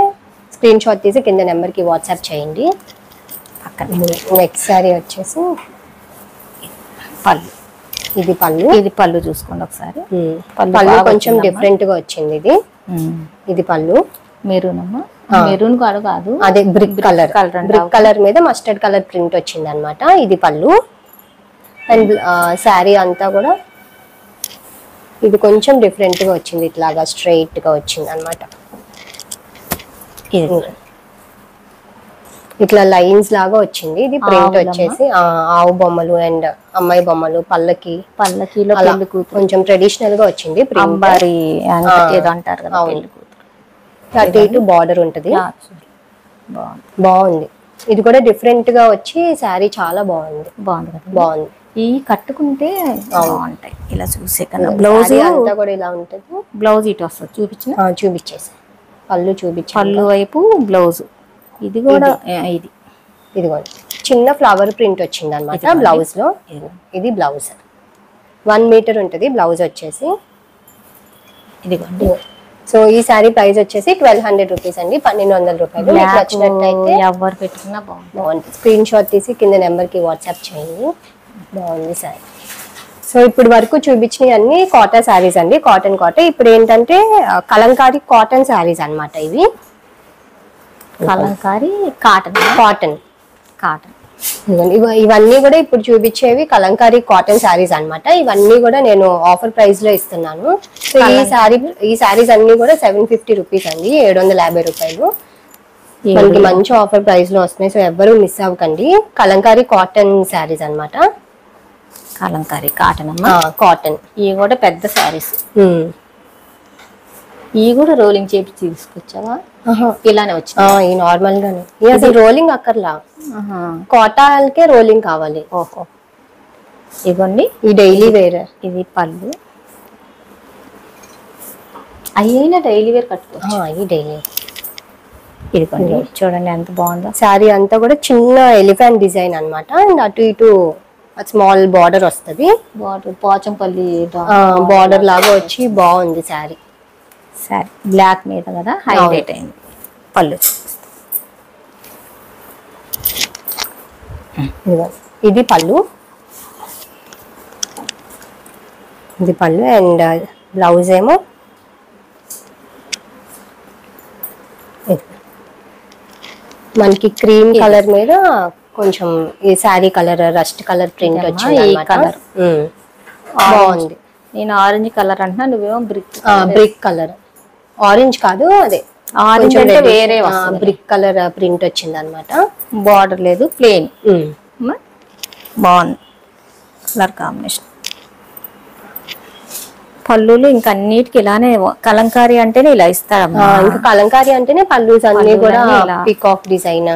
స్క్రీన్ షాట్ తీసి కింద నెంబర్కి వాట్సాప్ చేయండి. అక్కడ నెక్స్ట్ శారీ వచ్చేసి పళ్ళు. ఇది పళ్ళు, ఇది పళ్ళు చూసుకోండి ఒకసారి. పళ్ళు కొంచెం డిఫరెంట్ గా వచ్చింది. ఇది పళ్ళు మెరూన్ అమ్మా, మెరూన్ కాదు అదే బ్రిక్ కలర్, బ్రిక్ కలర్ మీద మస్టర్డ్ కలర్ ప్రింట్ వచ్చింది అనమాట. ఇది పళ్ళు. అండ్ శారీ అంతా కూడా ఇది కొంచెం డిఫరెంట్ గా వచ్చింది, ఇట్లాగా స్ట్రైట్ గా వచ్చింది అనమాట. ఇట్లా లైన్స్ లాగా వచ్చింది. ఇది ప్రింట్ వచ్చేసి ఆవు బొమ్మలు అండ్ అమ్మాయి బొమ్మలు, పల్లకిలో అలా పెళ్లి కూతురు, కొంచెం ట్రెడిషనల్ గా వచ్చింది. అంబారి ఏదో అంటారు కదా పెళ్లి కూతురు. అటు ఇటు బార్డర్ ఉంటది. బాగుంది. ఇది కూడా డిఫరెంట్ గా వచ్చి శారీ చాలా బాగుంది. బాగుంది. ఈ కట్టుకుంటే బాగుంటాయి. ఇలా చూసే కదా బ్లౌజ్ అంతా కూడా ఇలా ఉంటది. బ్లౌజ్ ఇటు వస్తుంది చూపించేసి పళ్ళు చూపించి పళ్ళు వైపు బ్లౌజ్. ఇది కూడా ఇది కూడా చిన్న ఫ్లవర్ ప్రింట్ వచ్చింది అనమాట బ్లౌజ్ లో. ఇది బ్లౌజ్ 1 మీటర్ ఉంటది బ్లౌజ్ వచ్చేసి. ఇదిగోండి. సో ఈ శారీ ప్రైస్ వచ్చేసి 1200 రూపీస్ అండి, 1200 రూపాయలు. మీకు నచ్చినట్టయితే ఎవరు పెట్టుకున్నా బాగుంటుంది. స్క్రీన్ షాట్ తీసి కింద నెంబర్ కి వాట్సాప్ చేయండి. బాగుంది శారీ. సో ఇప్పుడు వరకు చూపించినవి అన్ని కాటన్ శారీస్ అండి, కాటన్. ఇప్పుడు ఏంటంటే కలంకారీ కాటన్ శారీస్ అన్నమాట. ఇవి కలంకారీ కాటన్. ఇవన్నీ కూడా ఇప్పుడు చూపించేవి కలంకారీ కాటన్ శారీస్ అన్నమాట. ఇవన్నీ కూడా నేను ఆఫర్ ప్రైస్ లో ఇస్తున్నాను. సో ఈ శారీస్ అన్ని కూడా 750 రూపీస్ అండి, 750 రూపాయలు. మనకి మంచి ఆఫర్ ప్రైస్ లో వస్తున్నాయి. సో ఎవ్వరూ మిస్ అవ్వకండి. కలంకారీ కాటన్ శారీస్ అన్నమాట. Kalamkari cotton cotton. ఇవి కూడా పెద్ద శారీస్. ఇవి కూడా రోలింగ్ చేపి తీసుకొచ్చావా? ఇలానే వచ్చినాయి. ఈ నార్మల్ గానే. అసలు రోలింగ్ అక్కర్లా, కాటాల్కే రోలింగ్ కావాలి. ఓహో. ఇవ్వండి. ఈ డైలీ వేర్. ఇది పళ్ళు. అయినా డైలీ వేర్ కట్టుకోవచ్చు. ఈ డైలీ. ఇదిగోండి చూడండి ఎంత బాగుందో. శారీ అంతా కూడా చిన్న ఎలిఫెంట్ డిజైన్ అన్నమాట. అండ్ అటు ఇటు స్మాల్ బార్డర్ వస్తుంది. బార్డర్ పోచంపల్లి బార్డర్ లాగా వచ్చి బాగుంది శారీ. బ్లాక్ మీద కదా హైలైట్ అయింది. పళ్ళు ఇది పళ్ళు. అండ్ బ్లౌజ్ ఏమో మనకి క్రీమ్ కలర్ మీద కొంచెం ఈ sari colour rust colour print వచ్చింది. బాగుంది. నేను ఆరెంజ్ కలర్ అంటున్నా, నువ్వేమో బ్రిక్ కలర్. ఆరెంజ్ కాదు, అదే ఆరెంజ్ అంటే వేరే బ్రిక్ కలర్ ప్రింట్ వచ్చింది అనమాట. బార్డర్ లేదు, ప్లెయిన్. బాగుంది కలర్ కాంబినేషన్. పళ్ళులు ఇంకా అన్నిటికి ఇలానే. కలంకారీ అంటేనే ఇలా ఇస్తారమ్మా. ఇంకా కలంకారీ అంటేనే పళ్ళు అన్ని కూడా పీకాక్ డిజైన్.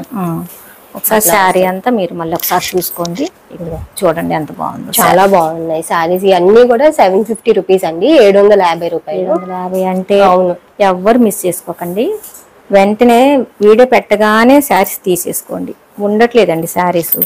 ఒకసారి శారీ అంతా మీరు మళ్ళీ ఒకసారి చూసుకోండి. చూడండి ఎంత బాగుంది. చాలా బాగున్నాయి శారీస్. ఇవన్నీ కూడా 750 రూపీస్ అండి, 750 రూపాయలు. 750 అంటే అవును, ఎవ్వరు మిస్ చేసుకోకండి. వెంటనే వీడియో పెట్టగానే శారీస్ తీసేసుకోండి. ఉండట్లేదండి శారీస్.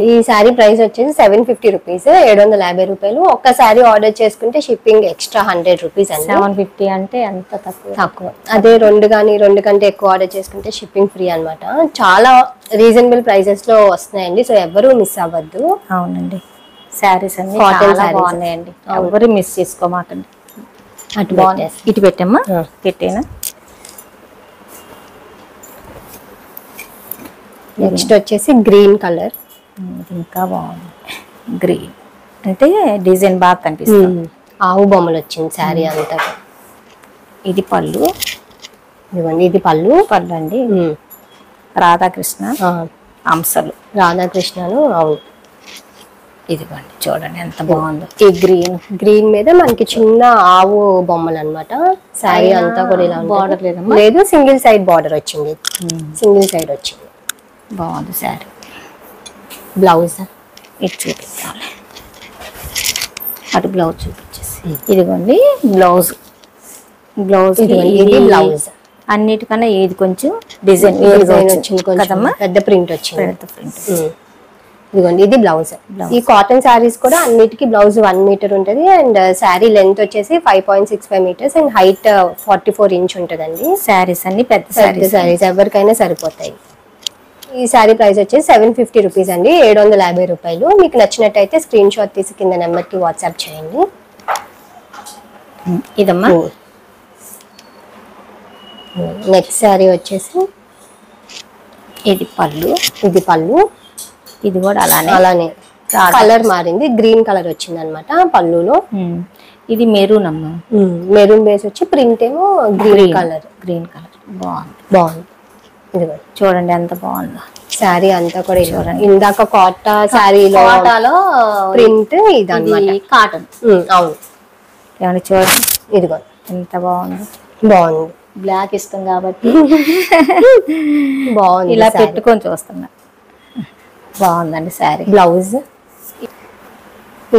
ఈ శారీ ప్రైస్ వచ్చేసి 750 రూపీస్, 750 రూపాయలు. ఒక్క శారీ ఆర్డర్ చేసుకుంటే షిప్పింగ్ ఎక్స్ట్రా 100 రూపీస్ అండి. 750 అంటే ఎంత తక్కువ. అదే రెండు కంటే ఎక్కువ ఆర్డర్ చేసుకుంటే షిప్పింగ్ ఫ్రీ అన్నమాట. చాలా రీజనబుల్ ప్రైసెస్ లో వస్తున్నాయండి. సో ఎవరు మిస్ అవ్వద్దు. అవునండి, శారీస్ అన్ని చాలా బాగున్నాయండి. ఎవరు మిస్ చేసుకోమాకండి. ఇటు పెట్టమ్మా, పెట్టేనా. నెక్స్ట్ వచ్చేసి గ్రీన్ కలర్. ఇంకా బాగుంది. గ్రీన్ అంటే డిజైన్ బాగా కనిపిస్తుంది. ఆవు బొమ్మలు వచ్చింది శారీ అంతా. ఇది పళ్ళు. ఇదిగోండి, ఇది పళ్ళు అండి. రాధాకృష్ణ అంశలు. రాధాకృష్ణను. అవును. ఇదిగోండి చూడండి ఎంత బాగుందో. ఈ గ్రీన్ మీద మనకి చిన్న ఆవు బొమ్మలు అన్నమాట. శారీ అంతా కూడా ఇలా బార్డర్ లేదు, సింగిల్ సైడ్ బార్డర్ వచ్చింది. సింగిల్ సైడ్ వచ్చింది. బాగుంది శారీ. బ్లౌజ్ ఇటు చూపించాలి. అటు బ్లౌజ్ చూపించేసి. ఇదిగోండి బ్లౌజ్. ఇది బ్లౌజ్. అన్నిటికన్నా ఏది కొంచెం డిజైన్ వచ్చింది, పెద్ద ప్రింట్ వచ్చింది. ఇదిగోండి, ఇది బ్లౌజ్. ఈ కాటన్ శారీస్ కూడా అన్నిటికీ బ్లౌజ్ 1 మీటర్ ఉంటుంది. అండ్ శారీ లెంత్ వచ్చేసి 5.65 మీటర్స్ అండ్ హైట్ 44 ఇంచ్ ఉంటుందండి. శారీస్ అన్ని పెద్ద శారీస్ ఎవరికైనా సరిపోతాయి. ఈ శారీ ప్రైస్ వచ్చేసి 750 రూపీస్ అండి, 750 రూపాయలు. మీకు నచ్చినట్టయితే స్క్రీన్ షాట్ తీసి కింద నెంబర్కి వాట్సాప్ చేయండి. ఇదమ్మా. నెక్స్ట్ శారీ వచ్చేసి ఇది పళ్ళు. ఇది కూడా అలానే కలర్ మారింది, గ్రీన్ కలర్ వచ్చింది అనమాట పళ్ళులో. ఇది మెరూన్ అమ్మా. మెరూన్ బేస్ వచ్చి ప్రింట్ ఏమో గ్రీన్ కలర్. బాగుంది. ఇదిగో చూడండి ఎంత బాగుందో శారీ అంతా కూడా చూడండి. ఇందాక కాటా శారీలో కోటాలో ప్రింట్ ఇది అన్నమాట. కాటన్. అవును ఏమండి చూడండి ఇదిగో ఎంత బాగుందో. బాగుంది. బ్లాక్ ఇష్టం కాబట్టి బాగుంది. ఇలా పెట్టుకొని చూస్తున్నా. బాగుందండి శారీ. బ్లౌజ్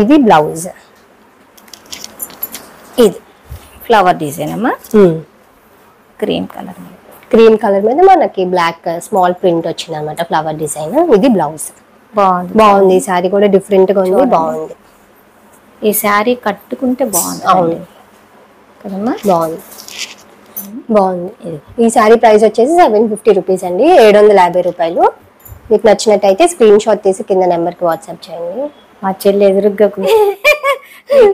ఇది బ్లౌజ్. ఇది ఫ్లవర్ డిజైన్ అమ్మా. క్రీమ్ కలర్ క్రీమ్ కలర్ మీద మనకి బ్లాక్ స్మాల్ ప్రింట్ వచ్చింది అనమాట ఫ్లవర్ డిజైన్. ఇది బ్లౌజ్. బాగుంది. బాగుంది. ఈ శారీ కూడా డిఫరెంట్ గా ఉంది. బాగుంది. ఈ శారీ కట్టుకుంటే బాగుంది. అవును కదమ్మా. బాగుంది. బాగుంది. ఈ శారీ ప్రైస్ వచ్చేసి 750 రూపీస్ అండి. 750 రూపాయలు. మీకు నచ్చినట్టయితే స్క్రీన్ షాట్ తీసి కింద నెంబర్ కి వాట్సాప్ చేయండి. మా చెల్లి ఎదురుగ్గా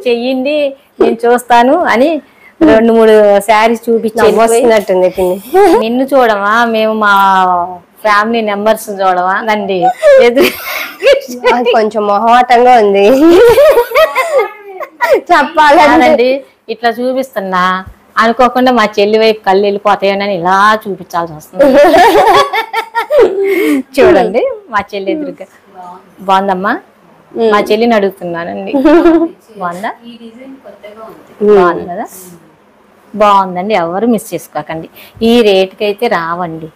చెయ్యండి నేను చూస్తాను అని 2-3 శారీస్ వస్తున్నట్టుంది. నిన్ను చూడమా, మేము మా ఫ్యామిలీ మెంబర్స్ చూడమా నండి. కొంచెం మొహమాటంగా ఉంది చెప్పాలండి. ఇట్లా చూపిస్తున్నా అనుకోకుండా మా చెల్లి వైపు కళ్ళు వెళ్ళిపోతాయని ఇలా చూపించాల్సి వస్తుంది. చూడండి మా చెల్లి ఎదురుగా. బాగుందమ్మా. మా చెల్లిని అడుగుతున్నానండి. బాగుందా? బాగుంది కదా. బాగుందండి. ఎవరు మిస్ చేసుకోకండి. ఈ రేట్కి అయితే రావండి.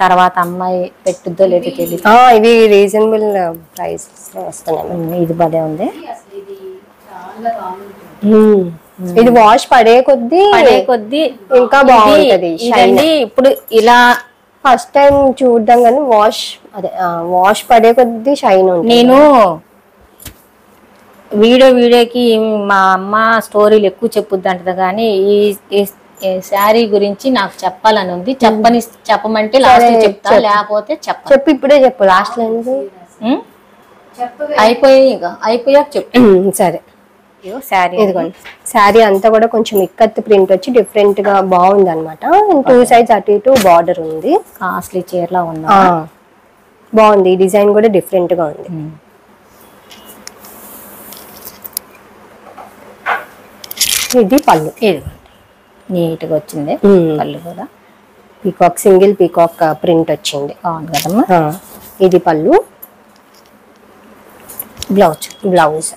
తర్వాత అమ్మాయి పెట్టుద్దో లేదో తెలియదు. ఇవి రీజనబుల్ ప్రైస్ వస్తున్నాయి. ఇది భలే ఉంది. ఇది వాష్ పడే కొద్దీ ఇంకా బాగుంటది. ఇప్పుడు ఇలా ఫస్ట్ టైం చూడడం కానీ వాష్ పడే కొద్దీ షైన్ ఉంటుంది. నేను వీడియోకి మా అమ్మ స్టోరీలు ఎక్కువ చెప్పుద్ది అంటది కానీ ఈ శారీ గురించి నాకు చెప్పాలని ఉంది. చెప్పమంటే లాస్ట్ చెప్తా, లేకపోతే చెప్పు. ఇప్పుడే చెప్పు. లాస్ట్ లో అయిపోయాక చెప్పు. సరే. శారీ ఇదిగోండి. శారీ అంతా కూడా కొంచెం ఇక్కత్ ప్రింట్ వచ్చి డిఫరెంట్ గా బాగుంది అనమాట. 2 సైడ్స్ అటు ఇటు బార్డర్ ఉంది. కాస్ట్లీ చీరలా ఉంది. బాగుంది. ఈ డిజైన్ కూడా డిఫరెంట్ గా ఉంది. ఇది పళ్ళు. నీట్ గా వచ్చింది పళ్ళు కూడా. పీకాక్ సింగిల్ పీకాక్ ప్రింట్ వచ్చింది. బాగుంది కదమ్మా. ఇది పళ్ళు. బ్లౌజ్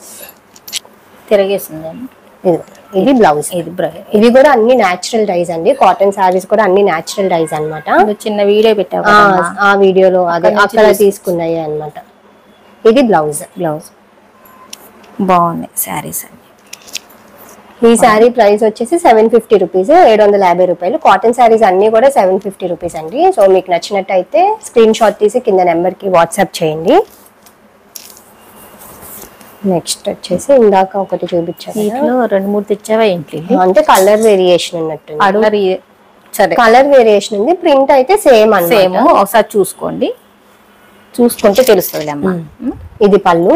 తిరగేసింది. ఇది బ్లౌజ్. ఇది కూడా అన్ని న్యాచురల్ డైస్ అండి. కాటన్ సారీస్ కూడా అన్ని న్యాచురల్ డైస్ అన్నమాట. చిన్న వీడియో పెట్టావు ఆ వీడియోలో అక్కడ తీసుకున్నాయి అన్నమాట. ఇది బ్లౌజ్. బాగుంది శారీస్ అన్ని. ఈ శారీ ప్రైస్ వచ్చేసి 750 రూపీస్. 750 రూపాయలు. కాటన్ శారీస్ అన్ని కూడా 750 రూపీస్ అండి. సో మీకు నచ్చినట్టయితే స్క్రీన్ షాట్ తీసి కింద నెంబర్ కి వాట్సాప్ చేయండి. నెక్స్ట్ వచ్చేసి ఇందాక ఒకటి చూపించాను. 2-3 తెచ్చావా ఏంటి? అంటే కలర్ వేరియేషన్ ఉన్నట్టు. సరే, కలర్ వేరియేషన్ ఉంది. ప్రింట్ అయితే సేమ్. ఒకసారి చూసుకోండి. చూసుకుంటే తెలుస్తుంది అమ్మా. ఇది పళ్ళు.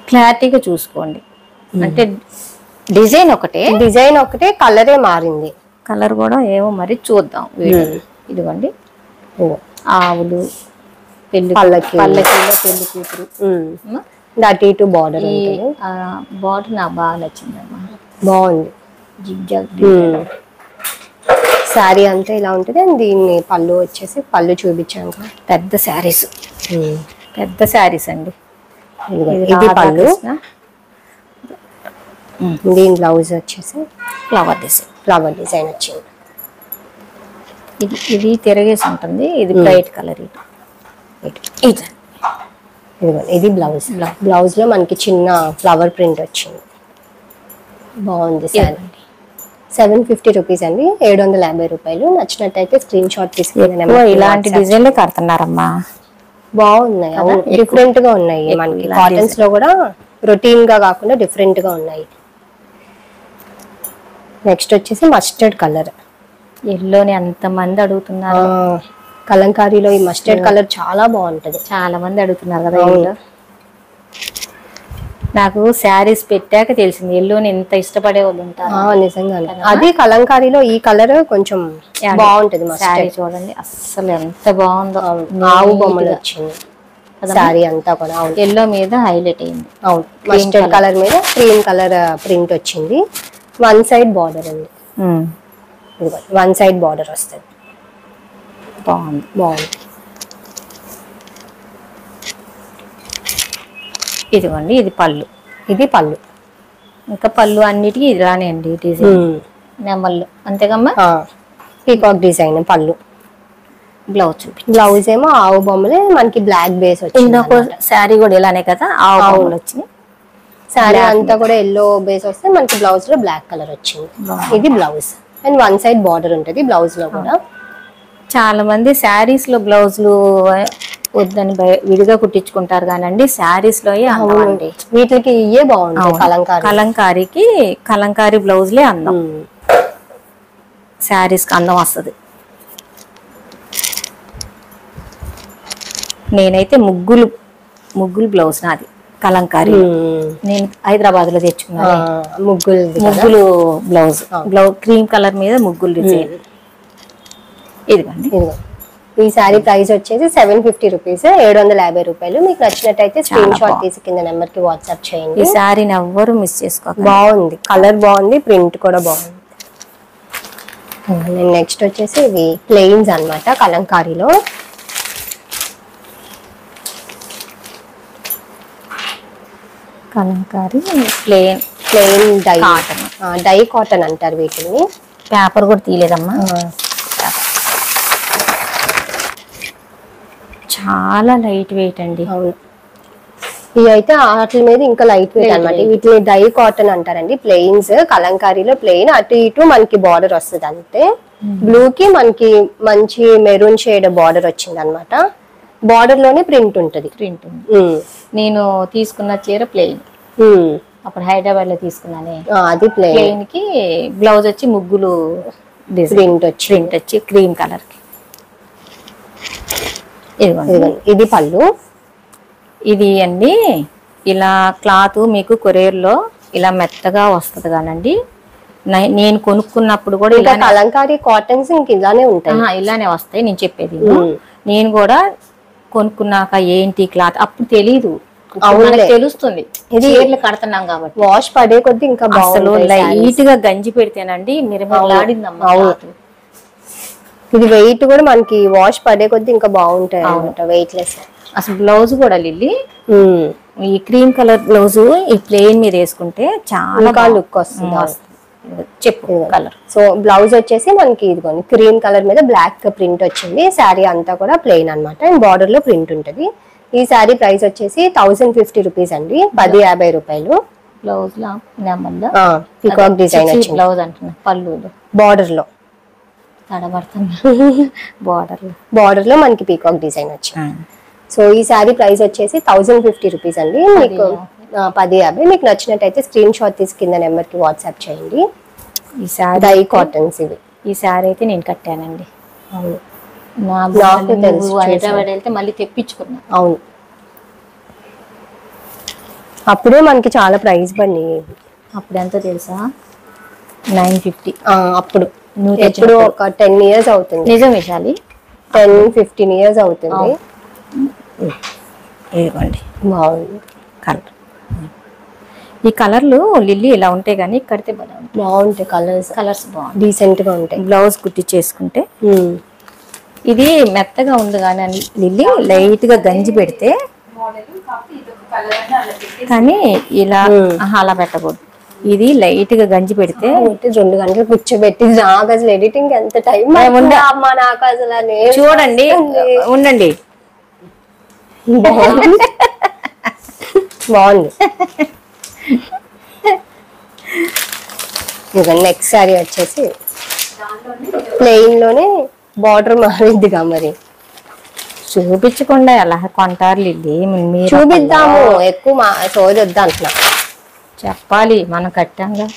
క్లారిటీగా చూసుకోండి. అంటే డిజైన్ ఒకటే కలరే మారింది. కలర్ కూడా ఏమో మరి చూద్దాం. ఇదిగోండి ఆవులు పల్లకీలో పెళ్లి కూతురు అటు ఇటు బార్డర్. బార్డర్ నాకు బాగా నచ్చిందమ్మా. బాగుంది. శారీ అంతా ఇలా ఉంటుంది. అండ్ దీన్ని పళ్ళు వచ్చేసి పళ్ళు చూపించాను. పెద్ద శారీస్ అండి. ఇది పళ్ళు. దీని బ్లౌజ్ వచ్చేసి ఫ్లవర్ డిజైన్ వచ్చింది. ఇది తిరగేసి ఉంటుంది. ఇది బ్రైట్ కలర్. ఇది బ్లౌజ్ లో మనకి చిన్న ఫ్లవర్ ప్రింట్ వచ్చింది. బాగుంది శారీ. 750 రూపీస్ అండి. 750 రూపాయలు. నచ్చినట్టయితే స్క్రీన్ షాట్ తీసుకుని ఇలాంటి డిజైన్లే కడుతున్నారమ్మా. బాగున్నాయి. అవును, డిఫరెంట్ గా ఉన్నాయి. మనకి కాటన్స్ లో కూడా రొటీన్ గా కాకుండా డిఫరెంట్ గా ఉన్నాయి. నెక్స్ట్ వచ్చేసి మస్టర్డ్ కలర్. ఎల్లోని ఎంత మంది అడుగుతున్నారు. కలంకారీలో ఈ మస్టర్డ్ కలర్ చాలా బాగుంటది. చాలా మంది అడుగుతున్నారు కదా. నాకు శారీస్ పెట్టాక తెలిసింది ఎల్లోని ఎంత ఇష్టపడే వాళ్ళు ఉంటారు. నిజంగానే. అది కలంకారీలో ఈ కలర్ కొంచెం బాగుంటది. శారీ చూడండి అస్సలు ఎంత బాగుందో. ఆవు బొమ్మలు వచ్చింది శారీ అంతా కూడా. ఎల్లో మీద హైలైట్ అయింది. అవును, మస్టర్డ్ కలర్ మీద క్రీమ్ కలర్ ప్రింట్ వచ్చింది. 1 సైడ్ బార్డర్ ఉంది. వన్ సైడ్ బార్డర్ వస్తుంది. బాగుంది. ఇదిగోండి, ఇది పళ్ళు. ఇంకా పళ్ళు అన్నిటికీ ఇలానే అండి డిజైన్ నెమళ్ళు, అంతేగమ్మా. పీకాక్ డిజైన్ పళ్ళు. బ్లౌజ్ ఏమో ఆవు బొమ్మలే, మనకి బ్లాక్ బేస్ వచ్చింది. శారీ కూడా ఇలానే కదా, ఆవు బొమ్మలు వచ్చినాయి. శారీ అంతా కూడా ఎల్లో బేస్ వస్తే మనకి బ్లౌజ్ లో బ్లాక్ కలర్ వచ్చింది. ఇది blouse and one side border ఉంటుంది బ్లౌజ్ లో కూడా. చాలా మంది శారీస్ లో బ్లౌజులు వద్దని విడిగా కుట్టించుకుంటారు కానండి, శారీస్ లో అందమండి. వీటికి ఇవే బాగుంటాయి. కలంకారీకి కలంకారీ బ్లౌజ్లే అందం, శారీస్ కి అందం వస్తుంది. నేనైతే ముగ్గులు బ్లౌజ్ నాది కలంకారీ. నేను హైదరాబాద్ లో తెచ్చుకున్నాను ముగ్గులు బ్లౌజ్. క్రీమ్ కలర్ మీద ముగ్గులు డిజైన్. ఇదిగోండి. ఈ సారీ ప్రైస్ వచ్చేసి 750 రూపీస్, 750 రూపాయలు. మీకు నచ్చినట్టయితే స్క్రీన్ షాట్ తీసి కింద నెంబర్ కి వాట్సాప్ చేయండి. ఈ సారీని ఎవ్వరు మిస్ చేసుకోవాలి. బాగుంది, కలర్ బాగుంది, ప్రింట్ కూడా బాగుంది. నెక్స్ట్ వచ్చేసి ఇవి ప్లెయిన్స్ అన్నమాట కలంకారీలో. కలంకారీ ప్లెయిన్ డై కాటన్ అంటారు వీటిని. పేపర్ కూడా తీయలేదమ్మా. చాలా లైట్ వెయిట్ అండి. అవును, ఇవి అయితే వాటి మీద ఇంకా లైట్ వెయిట్ అనమాట. వీటిని డై కాటన్ అంటారండి. ప్లెయిన్స్ కలంకారీలో ప్లెయిన్, అటు ఇటు మనకి బార్డర్ వస్తుంది అంతే. బ్లూ కి మనకి మంచి మెరూన్ షేడ్ బార్డర్ వచ్చింది అనమాట. బార్డర్ లోనే ప్రింట్ ఉంటది. నేను తీసుకున్న చీర ప్లెయిన్, అప్పుడు హైదరాబాద్ లో తీసుకున్నానే, అది ప్లెయిన్ కి బ్లౌజ్ వచ్చి ముగ్గులు ప్రింట్ వచ్చి క్రీమ్ కలర్ కి. ఇది పళ్ళు. ఇది అండి ఇలా క్లాత్ మీకు కొరియర్ లో ఇలా మెత్తగా వస్తుంది కానండి, నేను కొనుక్కున్నప్పుడు కూడా ఇలా కలంకారీ కాటన్స్ ఇంక ఇలానే ఉంటాయి, ఇలానే వస్తాయి. నేను చెప్పేది నేను కూడా కొనుక్కున్నాక ఏంటి క్లాత్ అప్పుడు తెలీదు, తెలుస్తుంది ఇది కడుతున్నాం కాబట్టి. వాష్ పడే కొద్ది ఇంకా అసలు లైట్ గా గంజి పెడితేనండి మిరమిలాడిందమ్మా. ఇది వెయిట్ కూడా మనకి వాష్ పడే కొద్ది ఇంకా బాగుంటాయి అన్నమాట, వెయిట్ లెస్. అసలు బ్లౌజ్ కూడా లిల్లీ ఈ క్రీమ్ కలర్ బ్లౌజ్ ఈ ప్లెయిన్ మీద వేసుకుంటే చాలా లుక్ వస్తుంది. చెప్పు కలర్. సో బ్లౌజ్ వచ్చేసి మనకి ఇదిగోండి క్రీమ్ కలర్ మీద బ్లాక్ ప్రింట్ వచ్చింది. శారీ అంతా కూడా ప్లెయిన్ అనమాట, అండ్ బార్డర్ లో ప్రింట్ ఉంటుంది. ఈ శారీ ప్రైస్ వచ్చేసి 1050 రూపీస్ అండి, 1050 రూపాయలు. బ్లౌజ్ పికాక్ డిజైన్ వచ్చింది. బ్లౌజ్ అంటున్నా పళ్ళు బార్డర్ లో బార్డర్ లో మనకి పీకాక్ డిజైన్ వచ్చింది. సో ఈ శారీ ప్రైస్ వచ్చేసి 1050 రూపీస్ అండి. మీకు 1050. మీకు నచ్చినట్టయితే స్క్రీన్ షాట్ తీసి కింద నెంబర్ కి వాట్సాప్ చేయండి. ఈ శారీ డై కాటన్స్ ఇవి. ఈ శారీ అయితే నేను కట్టానండి. అవును, హైదరాబాద్ వెళ్తే మళ్ళీ తెప్పించుకున్నా. అవును, అప్పుడే మనకి చాలా ప్రైస్ పడినాయి. అప్పుడు ఎంతో తెలుసా, 950. అప్పుడు ఎప్పుడు ఒక 10 years అవుతుంది. నిజం విశాలి, 10-15 years అవుతుంది. ఇదిగోండి బాగుంది కలర్. ఈ కలర్లు లిల్లీ ఇలా ఉంటాయి కానీ కడితే బాగుంటాయి. కలర్స్ బాగుంటాయి, డీసెంట్ గా ఉంటాయి. బ్లౌజ్ కుట్టి చేసుకుంటే ఇది మెత్తగా ఉంది కానీ లిల్లీ లైట్ గా గంజి పెడితే, కానీ ఇలా అలా పెట్టకూడదు. ఇది లైట్ గా గంజి పెడితే 2 గంటలు కూర్చోబెట్టి నాకు అసలు ఎడిటింగ్ ఎంత టైం అమ్మా, నాకు అసలు చూడండి ఉండండి. బాగుంది. నెక్స్ట్ సారీ వచ్చేసి ప్లెయిన్ లోనే బార్డర్ మారిందిగా, మరి చూపించకుండా ఎలా కొంటారు లిల్లీ? చూపిద్దాము, ఎక్కువ సోది వద్దా అంటున్నా. చెప్పాలి, మనం కట్టాంగా,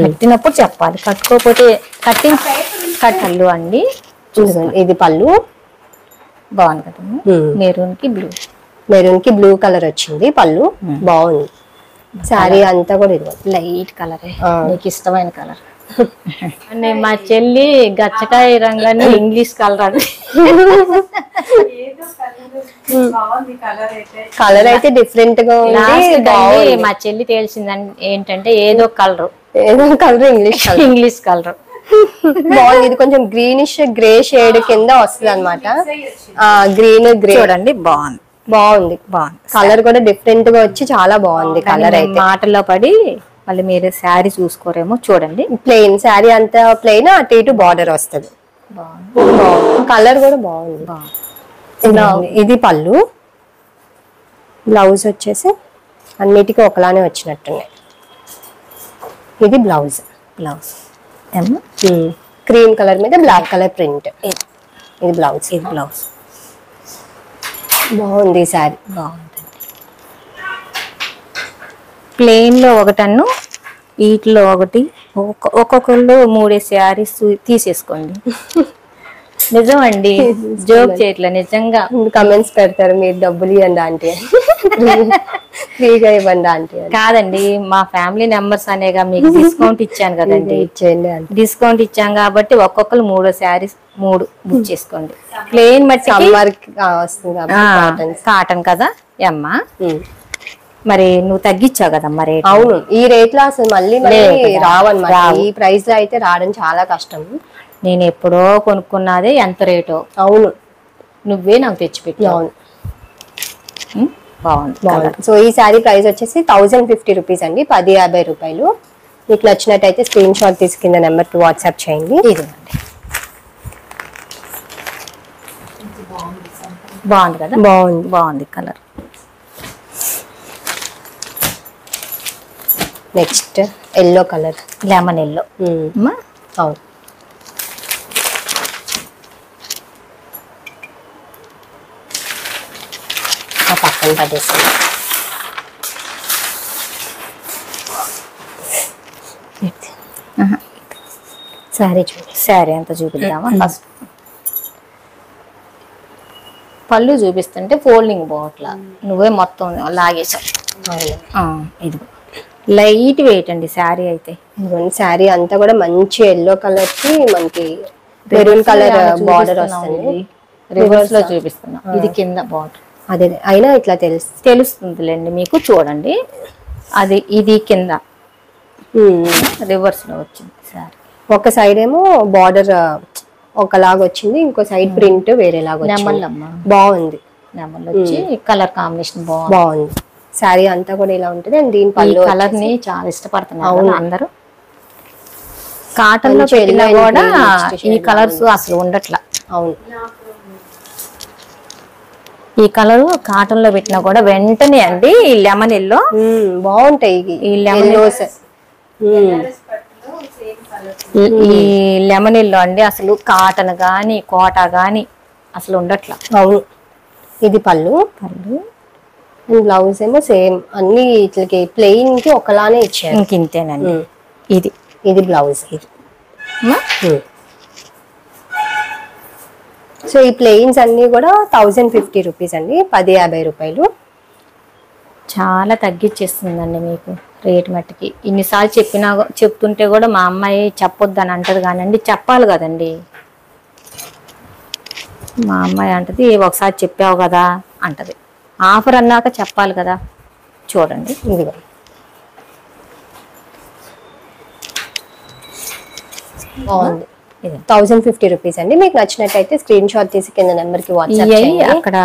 కట్టినప్పుడు చెప్పాలి, కట్టుకోకపోతే కట్టలు అండి. ఇది పళ్ళు బాగుంది కదా, మెరూన్ కి బ్లూ కలర్ వచ్చింది పళ్ళు. బాగుంది. శారీ అంతా కూడా ఇది లైట్ కలర్, నీకు ఇష్టమైన కలర్. మా చెల్లి గచ్చకాయ రంగాన్ని ఇంగ్లీష్ కలర్ అది. కలర్ అయితే డిఫరెంట్ గా ఉంది. మా చెల్లి తెలిసిందని ఏంటంటే ఏదో కలర్ ఇంగ్లీష్ కలర్. బాగుంది. ఇది కొంచెం గ్రీనిష్ గ్రే షేడ్ కింద వస్తుంది అనమాట. గ్రీన్ గ్రే చూడండి బాగుంది. బాగుంది. కలర్ కూడా డిఫరెంట్ గా వచ్చి చాలా బాగుంది. కలర్ అయితే మాటల్లో పడి మళ్ళీ మీరు శారీ చూసుకోరేమో. చూడండి ప్లెయిన్ శారీ అంతా ప్లెయిన్, అటు ఇటు బార్డర్ వస్తుంది. కలర్ కూడా బాగుంది. ఇది పళ్ళు, బ్లౌజ్ వచ్చేసి అన్నిటికీ ఒకలానే వచ్చినట్టున్నాయి. ఇది బ్లౌజ్. క్రీమ్ కలర్ మీద బ్లాక్ కలర్ ప్రింట్. ఇది బ్లౌజ్. బాగుంది ఈ శారీ. ప్లెయిన్ లో ఒకటన్ను, వీటిలో ఒకటి, ఒక్కొక్కళ్ళు 3 శారీస్ తీసేసుకోండి. నిజం అండి, జోక్ చేయట్లే, నిజంగా. కమెంట్స్ పెడతారు మీరు డబ్బులు ఇవ్వండి ఆంటీ, ఫ్రీగా ఇవ్వండి ఆంటీ. కాదండి, మా ఫ్యామిలీ మెంబర్స్ అనేగా మీకు డిస్కౌంట్ ఇచ్చాను కదండి. ఇచ్చేయండి. డిస్కౌంట్ ఇచ్చాం కాబట్టి ఒక్కొక్కరు 3 శారీస్ 3 బుక్ చేసుకోండి. ప్లెయిన్ మట్టి కాటన్ కదా అమ్మ. మరి నువ్వు తగ్గించావు కదమ్మా రేట్. అవును, ఈ రేట్ లో అసలు మళ్ళీ రావన్నమాట. ఈ ప్రైస్ లో అయితే రావడం చాలా కష్టం. నేను ఎప్పుడో కొనుక్కున్నదే ఎంత రేటో. అవును, నువ్వే నాకు తెచ్చిపెట్టి. అవును, బాగుంది. సో ఈ శారీ ప్రైస్ వచ్చేసి 1050 రూపీస్ అండి, 1050 రూపాయలు. మీకు నచ్చినట్టయితే స్క్రీన్ షాట్ తీసి కింద నెంబర్ కి వాట్సాప్ చేయండి. ఇదిగోండి, బాగుంది కదా. బాగుంది colour. Next yellow colour, lemon yellow. అవును, పక్కన పడేసి శారీ అంతా చూపిద్దామా ఫస్ట్. పళ్ళు చూపిస్తుంటే ఫోల్డింగ్ పోవట్లా, నువ్వే మొత్తం లాగేసావు. ఇది లైట్ వెయిట్ అండి శారీ అయితే. శారీ అంతా కూడా మంచి ఎల్లో కలర్ కి మనకి మెరూన్ కలర్ బార్డర్ వస్తుంది. రివర్స్ లో చూపిస్తున్నా, ఇది కింద బార్డర్. అదే అయినా ఇట్లా తెలుస్తుందిలేండి మీకు. చూడండి, అది ఇది కింద రివర్స్ లో వచ్చింది శారీ. ఒక సైడ్ ఏమో బార్డర్ ఒకలాగా వచ్చింది, ఇంకో సైడ్ ప్రింట్ వేరేలాగా నెమల్లమ్మ. బాగుంది. నెమల్ వచ్చి కలర్ కాంబినేషన్ బాగుంది. శారీ అంతా కూడా ఇలా ఉంటుంది. అండ్ దీని పళ్ళు కలర్ ని చాలా ఇష్టపడుతున్నారు అందరూ. కాటన్ లో పెట్టినా కూడా ఈ కలర్స్ అసలు ఉండట్లా. అవును, ఈ కలర్ కాటన్ లో పెట్టినా కూడా వెంటనే అండి ఈ లెమన్ ఎల్లో బాగుంటాయి. ఈ లెమన్ ఎల్లో అండి అసలు కాటన్ గాని కోట గాని అసలు ఉండట్లా. అవును, ఇది పళ్ళు. బ్లౌజ్ ఏమో సేమ్ అన్ని ఇట్లకి ప్లెయిన్ కి ఒకలానే ఇచ్చారు. ఇంకింతేనండి. ఇది బ్లౌజ్. సో ఈ ప్లెయిన్స్ అన్ని కూడా 1050 రూపీస్ అండి, 1050 రూపాయలు. చాలా తగ్గించేస్తుందండి మీకు రేట్ మట్టుకి. ఇన్నిసార్లు చెప్తుంటే కూడా మా అమ్మాయి చెప్పొద్దని అంటది కానండి, చెప్పాలి కదండి. మా అమ్మాయి అంటది ఒకసారి చెప్పావు కదా అంటది, ఆఫర్ అన్నాక చెప్పాలి కదా. చూడండి, ఇదిగో బాగుంది. 1050 రూపీస్ అండి. మీకు నచ్చినట్టయితే స్క్రీన్ షాట్ తీసి కింద నెంబర్ కి వాట్సాప్ చేయండి. అక్కడ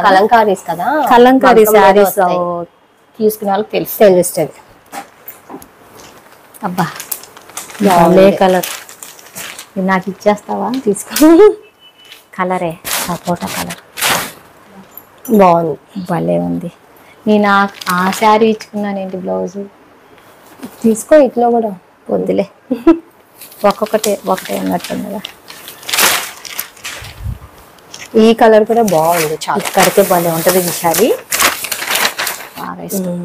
కలంకారీస్ కదా, కలంకారీ శారీస్ తీసుకునే వాళ్ళకి తెలుస్తుంది. అబ్బా బాగుంది కలర్. నాకు ఇచ్చేస్తావా? తీసుకో. కలరే సపోటా కలర్ బాగుంది, భలే ఉంది. నేను ఆ శారీ ఇచ్చుకున్నానేంటి బ్లౌజ్. తీసుకో, ఇట్లా కూడా వద్దులే, ఒకటే అన్నట్టుంది కదా. ఈ కలర్ కూడా బాగుంది, చాలా ఇక్కడికే భలే ఉంటది ఈ శారీ, బాగా ఇష్టం.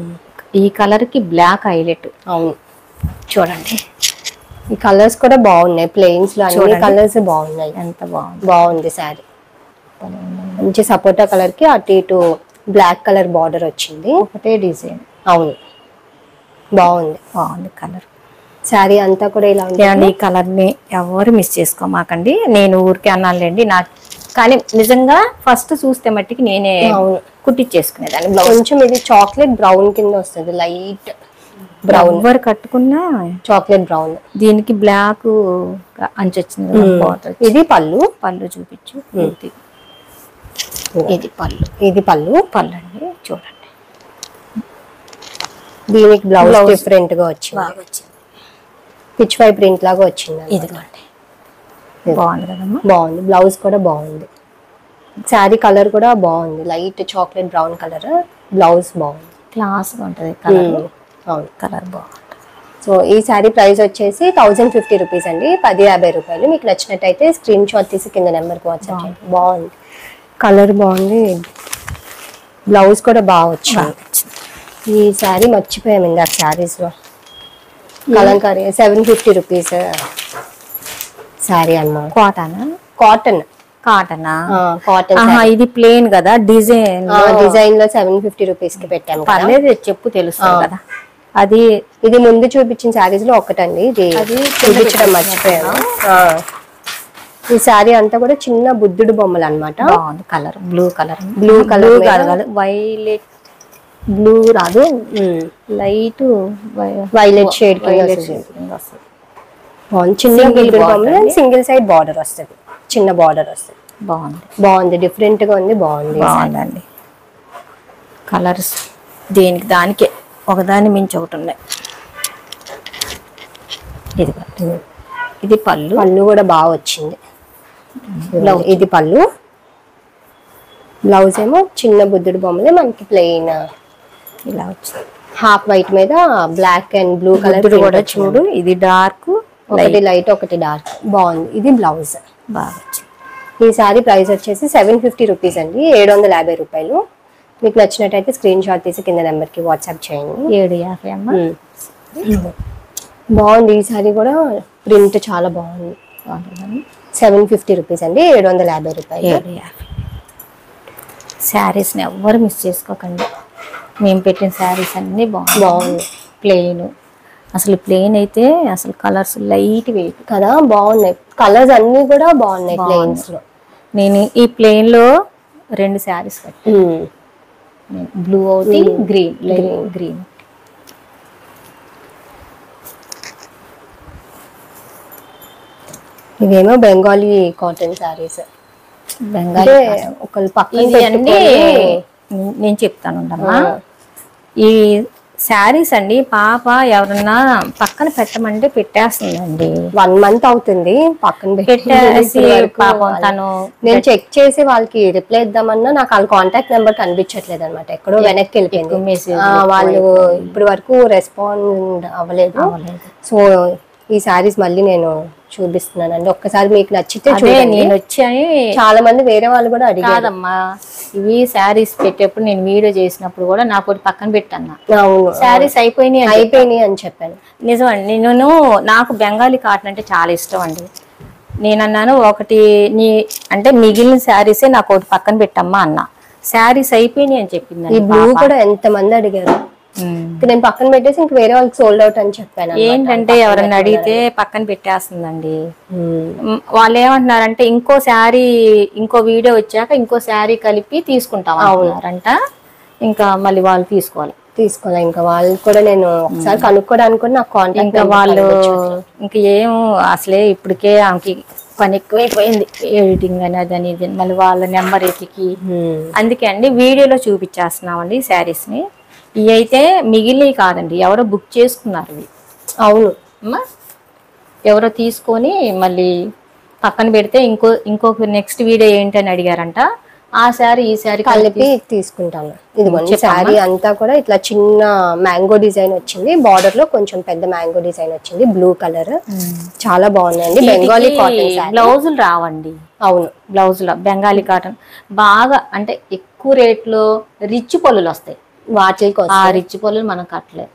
ఈ కలర్ కి బ్లాక్ హైలైట్. అవును, చూడండి ఈ కలర్స్ కూడా బాగున్నాయి. ప్లెయిన్స్ లో అన్ని కలర్స్ బాగున్నాయి. ఎంత బాగుంది శారీ. మంచి సపోటా కలర్ కి అటు ఇటు బ్లాక్ కలర్ బార్డర్ వచ్చింది, ఒకటే డిజైన్. అవును, బాగుంది కలర్. శారీ అంతా కూడా ఇలా ఉంది. ఈ కలర్ ని ఎవరు మిస్ చేసుకోమాకండి. నేను ఊరికే అన్నానులేండి, నాకు కానీ నిజంగా ఫస్ట్ చూస్తే మట్టికి నేనే కుట్టించేసుకునేదాన్ని. కొంచెం ఇది చాక్లెట్ బ్రౌన్ కింద వస్తుంది, లైట్ బ్రౌన్, ఎవరు కట్టుకున్నా చాక్లెట్ బ్రౌన్. దీనికి బ్లాక్ అంచు వచ్చింది కదా, border. ఇది పళ్ళు. పళ్ళు చూపించు పూర్తి. ఇది పళ్ళు. ఇది పళ్ళు. పళ్ళు అండి చూడండి. దీనికి బ్లౌజ్ డిఫరెంట్ గా వచ్చింది, బాగా వచ్చింది. పిచ్ వై ప్రింట్ లాగా వచ్చింది. ఇదిగోండి బాగుంది కదమ్మా. బాగుంది, బ్లౌజ్ కూడా బాగుంది. శారీ కలర్ కూడా బాగుంది, light chocolate brown colour. Blouse బాగుంది, క్లాస్ గా ఉంటది కలర్. అవును, కలర్ బాగుంటుంది. సో ఈ శారీ ప్రైస్ వచ్చేసి 1050 రూపీస్ అండి, 1050 రూపాయలు. మీకు నచ్చినట్టయితే స్క్రీన్ షాట్ తీసి కింద నెంబర్కి వాట్సాప్ చేయండి. బాగుంది, కలర్ బాగుంది, బ్లౌజ్ కూడా బాగా వచ్చింది. ఈ శారీ మర్చిపోయాము ఇందాక శారీస్లో. కలంకారీ 750 రూపీస్ శారీ అన్నమాట. కాటనా? కాటన్. కాటనా? కాటన్. ఇది ప్లేన్ కదా, డిజైన్ డిజైన్ లో 750 రూపీస్ కి పెట్టాము. పర్లేదు, చెప్పు తెలుస్తుంది కదా. అది ఇది ముందు చూపించిన శారీస్ లో ఒకటండి, ఇది చూపించడం మర్చిపోయాను. ఈ శారీ అంతా కూడా చిన్న బుద్ధుడు బొమ్మలు అన్నమాట. బాగుంది colour, blue colour. Blue colour కాదు, వైలెట్ బ్లూ రాదు, లైట్ వైలెట్ షేడ్ చిన్న బుద్ధుడు బొమ్మలు, సింగిల్ సైడ్ బార్డర్ వస్తుంది, చిన్న బార్డర్ వస్తుంది. బాగుంది, బాగుంది, డిఫరెంట్ గా ఉంది, బాగుంది. బాగుందండి కలర్స్. దీనికి దానికే ఒకదాన్ని మించి ఒకటి ఉన్నాయి. ఇది పళ్ళు. పళ్ళు కూడా బాగా వచ్చింది. ఇది పళ్ళు. బ్లౌజ్ ఏమో చిన్న బుద్ధుడు బొమ్మలే మనకి ప్లెయిన్ ఇలా వచ్చింది, హాఫ్ వైట్ మీద బ్లాక్ అండ్ బ్లూ కలర్ కూడా చూడు. ఇది డార్క్, ఒకటి లైట్ ఒకటి డార్క్. బాగుంది. ఇది బ్లౌజ్ బాగా వచ్చింది. ఈ సారీ ప్రైస్ వచ్చేసి 750 రూపీస్ అండి, 750 రూపాయలు. మీకు నచ్చినట్టయితే స్క్రీన్ షాట్ తీసి కింద నెంబర్కి వాట్సాప్ చేయండి. 750 అమ్మ. బాగుంది. ఈ సారీ కూడా ప్రింట్ చాలా బాగుంది. 750 రూపీస్ అండి, 750 రూపాయలు. 750. శారీస్ని ఎవ్వరు మిస్ చేసుకోకండి. మేము పెట్టిన శారీస్ అన్నీ బాగుంది. ప్లెయిన్, అసలు ప్లెయిన్ అయితే అసలు కలర్స్ లైట్ వెయిట్ కదా, బాగున్నాయి. కలర్స్ అన్ని కూడా బాగున్నాయి ప్లెయిన్స్ లో. నేను ఈ ప్లెయిన్ లో 2 శారీస్ కట్టి, బ్లూ ఒకటి, గ్రీన్. గ్రీన్ ఇదేమో బెంగాలీ కాటన్ శారీస్. బెంగాలీ ఒకళ్ళు పక్కన నేను చెప్తాను ఉండమ్మా. ఈ శారీస్ అండి పాప ఎవరన్నా పక్కన పెట్టమంటే పెట్టేస్తుందండి. 1 మంత్ అవుతుంది పక్కన పెట్టేసి పాపం తను. నేను చెక్ చేసి వాళ్ళకి రిప్లై ఇద్దామన్నా నాకు వాళ్ళ కాంటాక్ట్ నెంబర్ కనిపించట్లేదు అనమాట, ఎక్కడో వెనక్కి వెళ్ళిపోయింది. వాళ్ళు ఇప్పటి వరకు రెస్పాండ్ అవ్వలేదు. సో ఈ శారీస్ మళ్ళీ నేను చూపిస్తున్నానండి, ఒక్కసారి మీకు నచ్చితే చూడండి. నేను వచ్చాయి, చాలా మంది వేరే వాళ్ళు కూడా అడిగారు. కాదమ్మా, ఇవి శారీస్ పెట్టేప్పుడు నేను వీడియో చేసినప్పుడు కూడా నాకు ఒకటి పక్కన పెట్టన్నా. శారీస్ అయిపోయినాయి అని చెప్పాను. నిజమండి. నేను నాకు బెంగాలీ కాటన్ అంటే చాలా ఇష్టం అండి. నేను అన్నాను ఒకటి అంటే మిగిలిన శారీసే నాకు ఒకటి పక్కన పెట్టమ్మా అన్నా. శారీస్ అయిపోయినాయి అని చెప్పింది. ఈ బ్లూ కూడా ఎంత మంది అడిగారు, నేను పక్కన పెట్టేసి ఇంక వేరే వాళ్ళకి సోల్డ్ అవుట్ అని చెప్పాను. ఏంటంటే ఎవరన్నా అడిగితే పక్కన పెట్టేస్తుందండి. వాళ్ళు ఏమంటున్నారంటే ఇంకో శారీ, ఇంకో వీడియో వచ్చాక ఇంకో శారీ కలిపి తీసుకుంటాం అంటున్నారంట. ఇంకా మళ్ళీ వాళ్ళు తీసుకోవాలి. ఇంకా వాళ్ళు కూడా నేను ఒకసారి కనుక్కోడానికి కూడా నాకు కాంటాక్ట్. ఇంకా వాళ్ళు ఇంకా ఏం అసలే ఇప్పటికే ఆమెకి పని ఎక్కువైపోయింది, ఎడిటింగ్ అని అదని ఇది, మళ్ళీ వాళ్ళ నెంబర్ ఎతికి. అందుకే అండి వీడియోలో చూపించేస్తున్నామండి శారీస్ ని. ఇవి అయితే మిగిలినవి కాదండి, ఎవరో బుక్ చేసుకున్నారు ఇవి. అవును అమ్మా, ఎవరో తీసుకొని మళ్ళీ పక్కన పెడితే ఇంకొక నెక్స్ట్ వీడియో ఏంటని అడిగారంట. ఆ శారీ ఈ శారీ కలిపి తీసుకుంటాను. ఇదిగోండి శారీ అంతా కూడా ఇట్లా చిన్న మ్యాంగో డిజైన్ వచ్చింది, బార్డర్ లో కొంచెం పెద్ద మ్యాంగో డిజైన్ వచ్చింది, బ్లూ కలర్. చాలా బాగున్నాయండి. బెంగాలీ కాటన్ బ్లౌజులు రావండి. అవును, బ్లౌజులో బెంగాలీ కాటన్ బాగా అంటే ఎక్కువ రేట్లో రిచ్ పళ్ళులు వస్తాయి. వాటికి ఆ రిచ్ పళ్ళు మనం కట్టలేదు.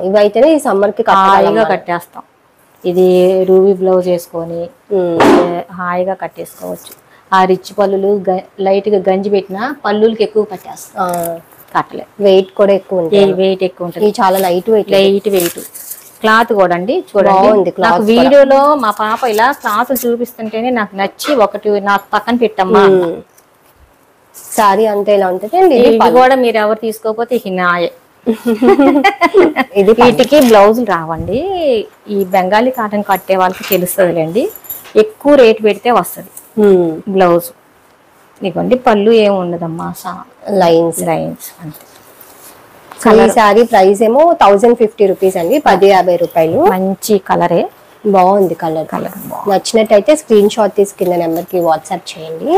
ఇవైతేనే ఈ సమ్మర్ కి హాయిగా కట్టేస్తాం. ఇది రూబీ బ్లౌజ్ వేసుకొని హాయిగా కట్టేసుకోవచ్చు. ఆ రిచ్ పళ్ళులు లైట్ గా గంజి పెట్టిన పళ్ళులకి ఎక్కువ కట్టేస్తాం, కట్టలేదు. వెయిట్ కూడా ఎక్కువ ఉంటుంది. వెయిట్ ఎక్కువ ఉంటుంది. చాలా లైట్ వెయిట్ క్లాత్ కూడా అండి చూడండి. నాకు వీడియోలో మా పాప ఇలా క్లాత్ చూపిస్తుంటేనే నాకు నచ్చి ఒకటి నాకు పక్కన పెట్టమ్మా. సారీ అంతే ఇలా ఉంటుంది. ఇది కూడా మీరు ఎవరు తీసుకోకపోతే ఇక నాయే. ఇది వీటికి బ్లౌజులు రావండి. ఈ బెంగాలీ కాటన్ కట్టే వాళ్ళకి తెలుస్తుందిలేండి. ఎక్కువ రేట్ పెడితే వస్తుంది బ్లౌజ్. ఇదిగోండి పళ్ళు ఏమి ఉండదమ్మా, లైన్స్ అంతే. సో ఈ శారీ ప్రైస్ ఏమో 1050 రూపీస్ అండి, 1050 రూపాయలు. మంచి కలరే, బాగుంది కలర్. నచ్చినట్టయితే స్క్రీన్ షాట్ తీసి కింద నెంబర్ కి వాట్సాప్ చేయండి.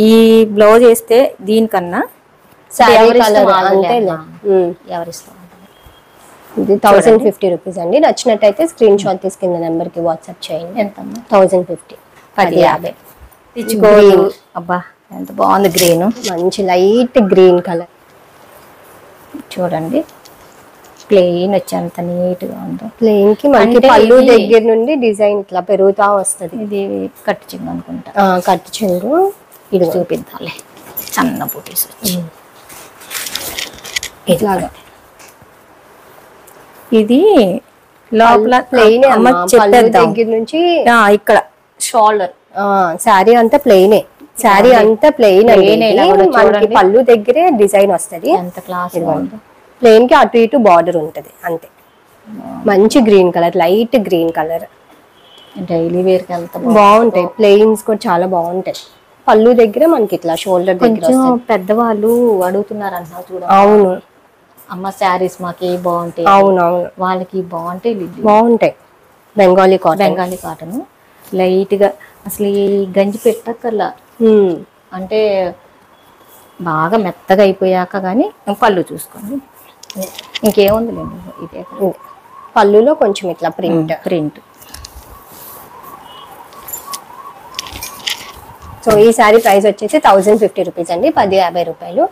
ఈ బ్లౌజ్ వేస్తే దీనికన్నా శారీ కలర్ అంతే. ఇది 1050 రూపీస్ అండి. నచ్చినట్టయితే స్క్రీన్ షాట్ తీసి కింద నెంబర్ కి వాట్సాప్ చేయండి. ఎంతమ్మా? 1050, 1050. అబ్బా ఎంత బాగుంది గ్రీన్, మంచి లైట్ గ్రీన్ కలర్. చూడండి ప్లెయిన్ వచ్చి ఎంత నీట్ గా ఉందో. ప్లెయిన్ కి మనకి అంటే పళ్ళు ఇది- దగ్గర నుండి డిజైన్ ఇట్లా పెరుగుతా వస్తది. ఇది కట్ చెంగు అనుకుంటా. కట్ చెంగు. ఇది చూపిద్దాంలే, సన్న బూటీస్ వచ్చి ఇట్లాగా. ఇది లోపల ప్లెయిన్ అమ్మ చెప్పేద్దాం. దగ్గర నుంచి ఇక్కడ షోల్డర్ శారీ అంతా ప్లెయినే. శారీ అంతా ప్లెయిన్ Plain అయినా కూడా మనకి చూడండి. పళ్ళు దగ్గరే డిజైన్ వస్తది. ఎంత క్లాస్ ప్లెయిన్ కి అటు ఇటు బార్డర్ ఉంటది అంతే. మంచి green colour, light green colour. Daily wear కి ఎంత బాగుంటాయి. ప్లెయిన్స్ కూడా చాలా బాగుంటాయి. పళ్ళు దగ్గర మనకి ఇట్లా షోల్డర్ దగ్గర కొంచెం వస్తది. పెద్దవాళ్ళు అడుగుతున్నారు అంటున్నా చూడండి. అవును అమ్మ శారీస్ మాకు బాగుంటాయి, అవునవును వాళ్ళకి బాగుంటాయి. బాగుంటాయి. Bengali cotton. Bengali cotton light గా, అసలు ఈ గంజి పెట్టక్కర్లా. అంటే బాగా మెత్తగా అయిపోయాక కానీ పళ్ళు చూసుకోండి. ఇంకేముంది లేండి, ఇదే పళ్ళులో కొంచెం ఇట్లా ప్రింట్. ప్రింట్. సో ఈ సారీ ప్రైస్ వచ్చేసి 1050 రూపీస్ అండి, 1050 రూపాయలు.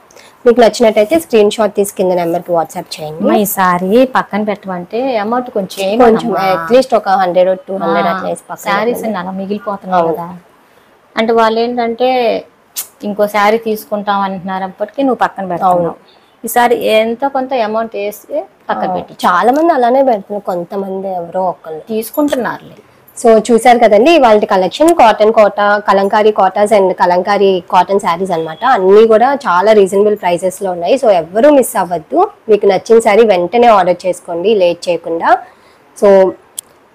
మీకు నచ్చినట్టయితే స్క్రీన్ షాట్ తీసి కింద నెంబర్ కి వాట్సాప్ చేయండి. ఈ సారీ పక్కన పెట్టమంటే అమౌంట్ కొంచెం కొంచెం అట్లీస్ట్ ఒక 100 or 200 అట్లా వేసి పక్కన శారీస్ అలా మిగిలిపోతున్నాయి కదా. అంటే వాళ్ళు ఏంటంటే ఇంకో శారీ తీసుకుంటాం అంటున్నారు, అప్పటికి నువ్వు పక్కన పెడతావు. ఈసారి ఎంతో కొంత అమౌంట్ వేసి పక్కన పెట్టి. చాలా మంది అలానే పెడుతున్నారు, కొంతమంది ఎవరో ఒకళ్ళు తీసుకుంటున్నారులే. సో చూసారు కదండి ఇవాళ collection. Cotton Kota, Kalamkari Kotas and Kalamkari cotton saris అన్నమాట. అన్ని కూడా చాలా రీజనబుల్ ప్రైసెస్ లో ఉన్నాయి. సో ఎవ్వరూ మిస్ అవ్వద్దు. మీకు నచ్చిన శారీ వెంటనే ఆర్డర్ చేసుకోండి లేట్ చేయకుండా. సో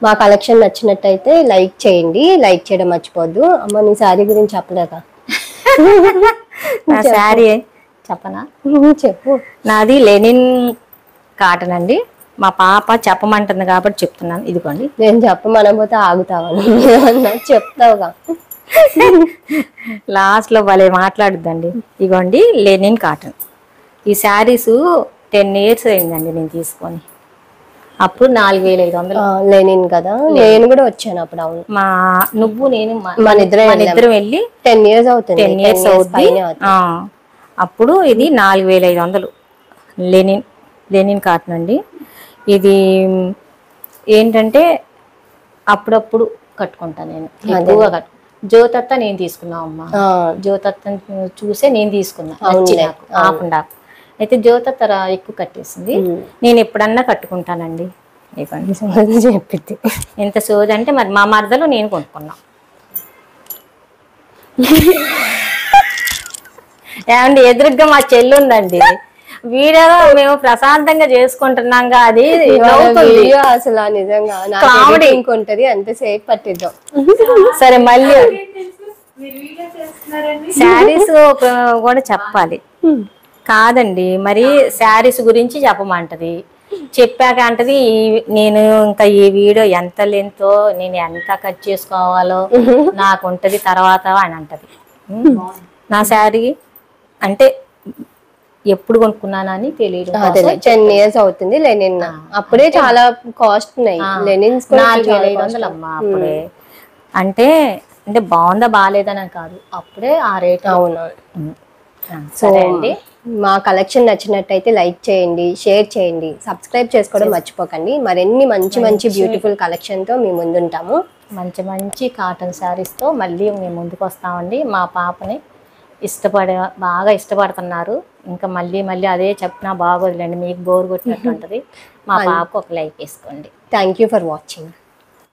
మా కలెక్షన్ నచ్చినట్టయితే లైక్ చేయండి, లైక్ చేయడం మర్చిపోద్దు. అమ్మ నీ శారీ గురించి చెప్పలేదా? నా శారీ చెప్పనా? చెప్పు. నాది లెనిన్ కాటన్ అండి. మా పాప చెప్పమంటుంది కాబట్టి చెప్తున్నాను. ఇదిగోండి. నేను చెప్పమనకపోతే ఆగుతావని చెప్తావుగా. లాస్ట్ లో భలే మాట్లాడుద్దండి. ఇదిగోండి లెనిన్ కాటన్. ఈ శారీస్ 10 years అయిందండి నేను తీసుకొని. అప్పుడు 4500. లెనిన్ కదా, నేను కూడా వచ్చాను అప్పుడు. అవును, నువ్వు నేను మన ఇద్దరం వెళ్ళి 10 years అవుతుంది. 10 years అవుతుంది. అప్పుడు ఇది 4500 లెనిన్ కాటన్ అండి. ఇది ఏంటంటే అప్పుడప్పుడు కట్టుకుంటాను నేను, ఎక్కువగా జ్యోతత్త నేను తీసుకున్నా అమ్మ. జ్యోతత్తని చూసే నేను తీసుకున్నా, నాకు హాఫ్ అండ్ హాఫ్. అయితే జ్యోతత్త ఎక్కువ కట్టేసింది. నేను ఎప్పుడన్నా కట్టుకుంటానండి. చెప్పింది ఎంత సోది అంటే మరి మా మరదలు నేను కొనుక్కున్నా. ఏమండి ఎదురుగ్గా మా చెల్లి ఉందండి. వీడియో మేము ప్రశాంతంగా చేసుకుంటున్నాం. అది అసలు నిజంగా కామెడీ ఇంకొంటది, అంతసేపు పట్టిద్దాం. సరే మళ్ళీ శారీస్ కూడా చెప్పాలి కాదండి. మరి శారీస్ గురించి చెప్పమంటది. చెప్పాక అంటది నేను ఇంకా ఈ వీడియో ఎంత లెంతో నేను ఎంత కట్ చేసుకోవాలో నాకు ఉంటది తర్వాత అని అంటది. నా శారీ అంటే ఎప్పుడు కొనుక్కున్నానని తెలియదు. 10 years అవుతుంది. లెనిన్ అప్పుడే చాలా కాస్ట్ ఉన్నాయి. లెనిన్స్ 4500 అమ్మా అప్పుడే. అంటే బాగుందా బాగాలేదని కాదు, అప్పుడే ఆ రేట్. అవును. సరే అండి. మా కలెక్షన్ నచ్చినట్టయితే లైక్ చేయండి, షేర్ చేయండి, సబ్స్క్రైబ్ చేసుకోవడం మర్చిపోకండి. మరిన్ని మంచి మంచి బ్యూటిఫుల్ కలెక్షన్ తో మీ ముందుంటాము. మంచి మంచి కాటన్ శారీస్తో మళ్ళీ మేము ముందుకు వస్తామండి. మా పాపని బాగా ఇష్టపడుతున్నారు. ఇంకా మళ్ళీ అదే చెప్పినా బాగోదులేండి, మీకు బోర్ కొట్టినట్టు ఉంటుంది. మా పాపకు ఒక లైక్ వేసుకోండి. Thank you for watching.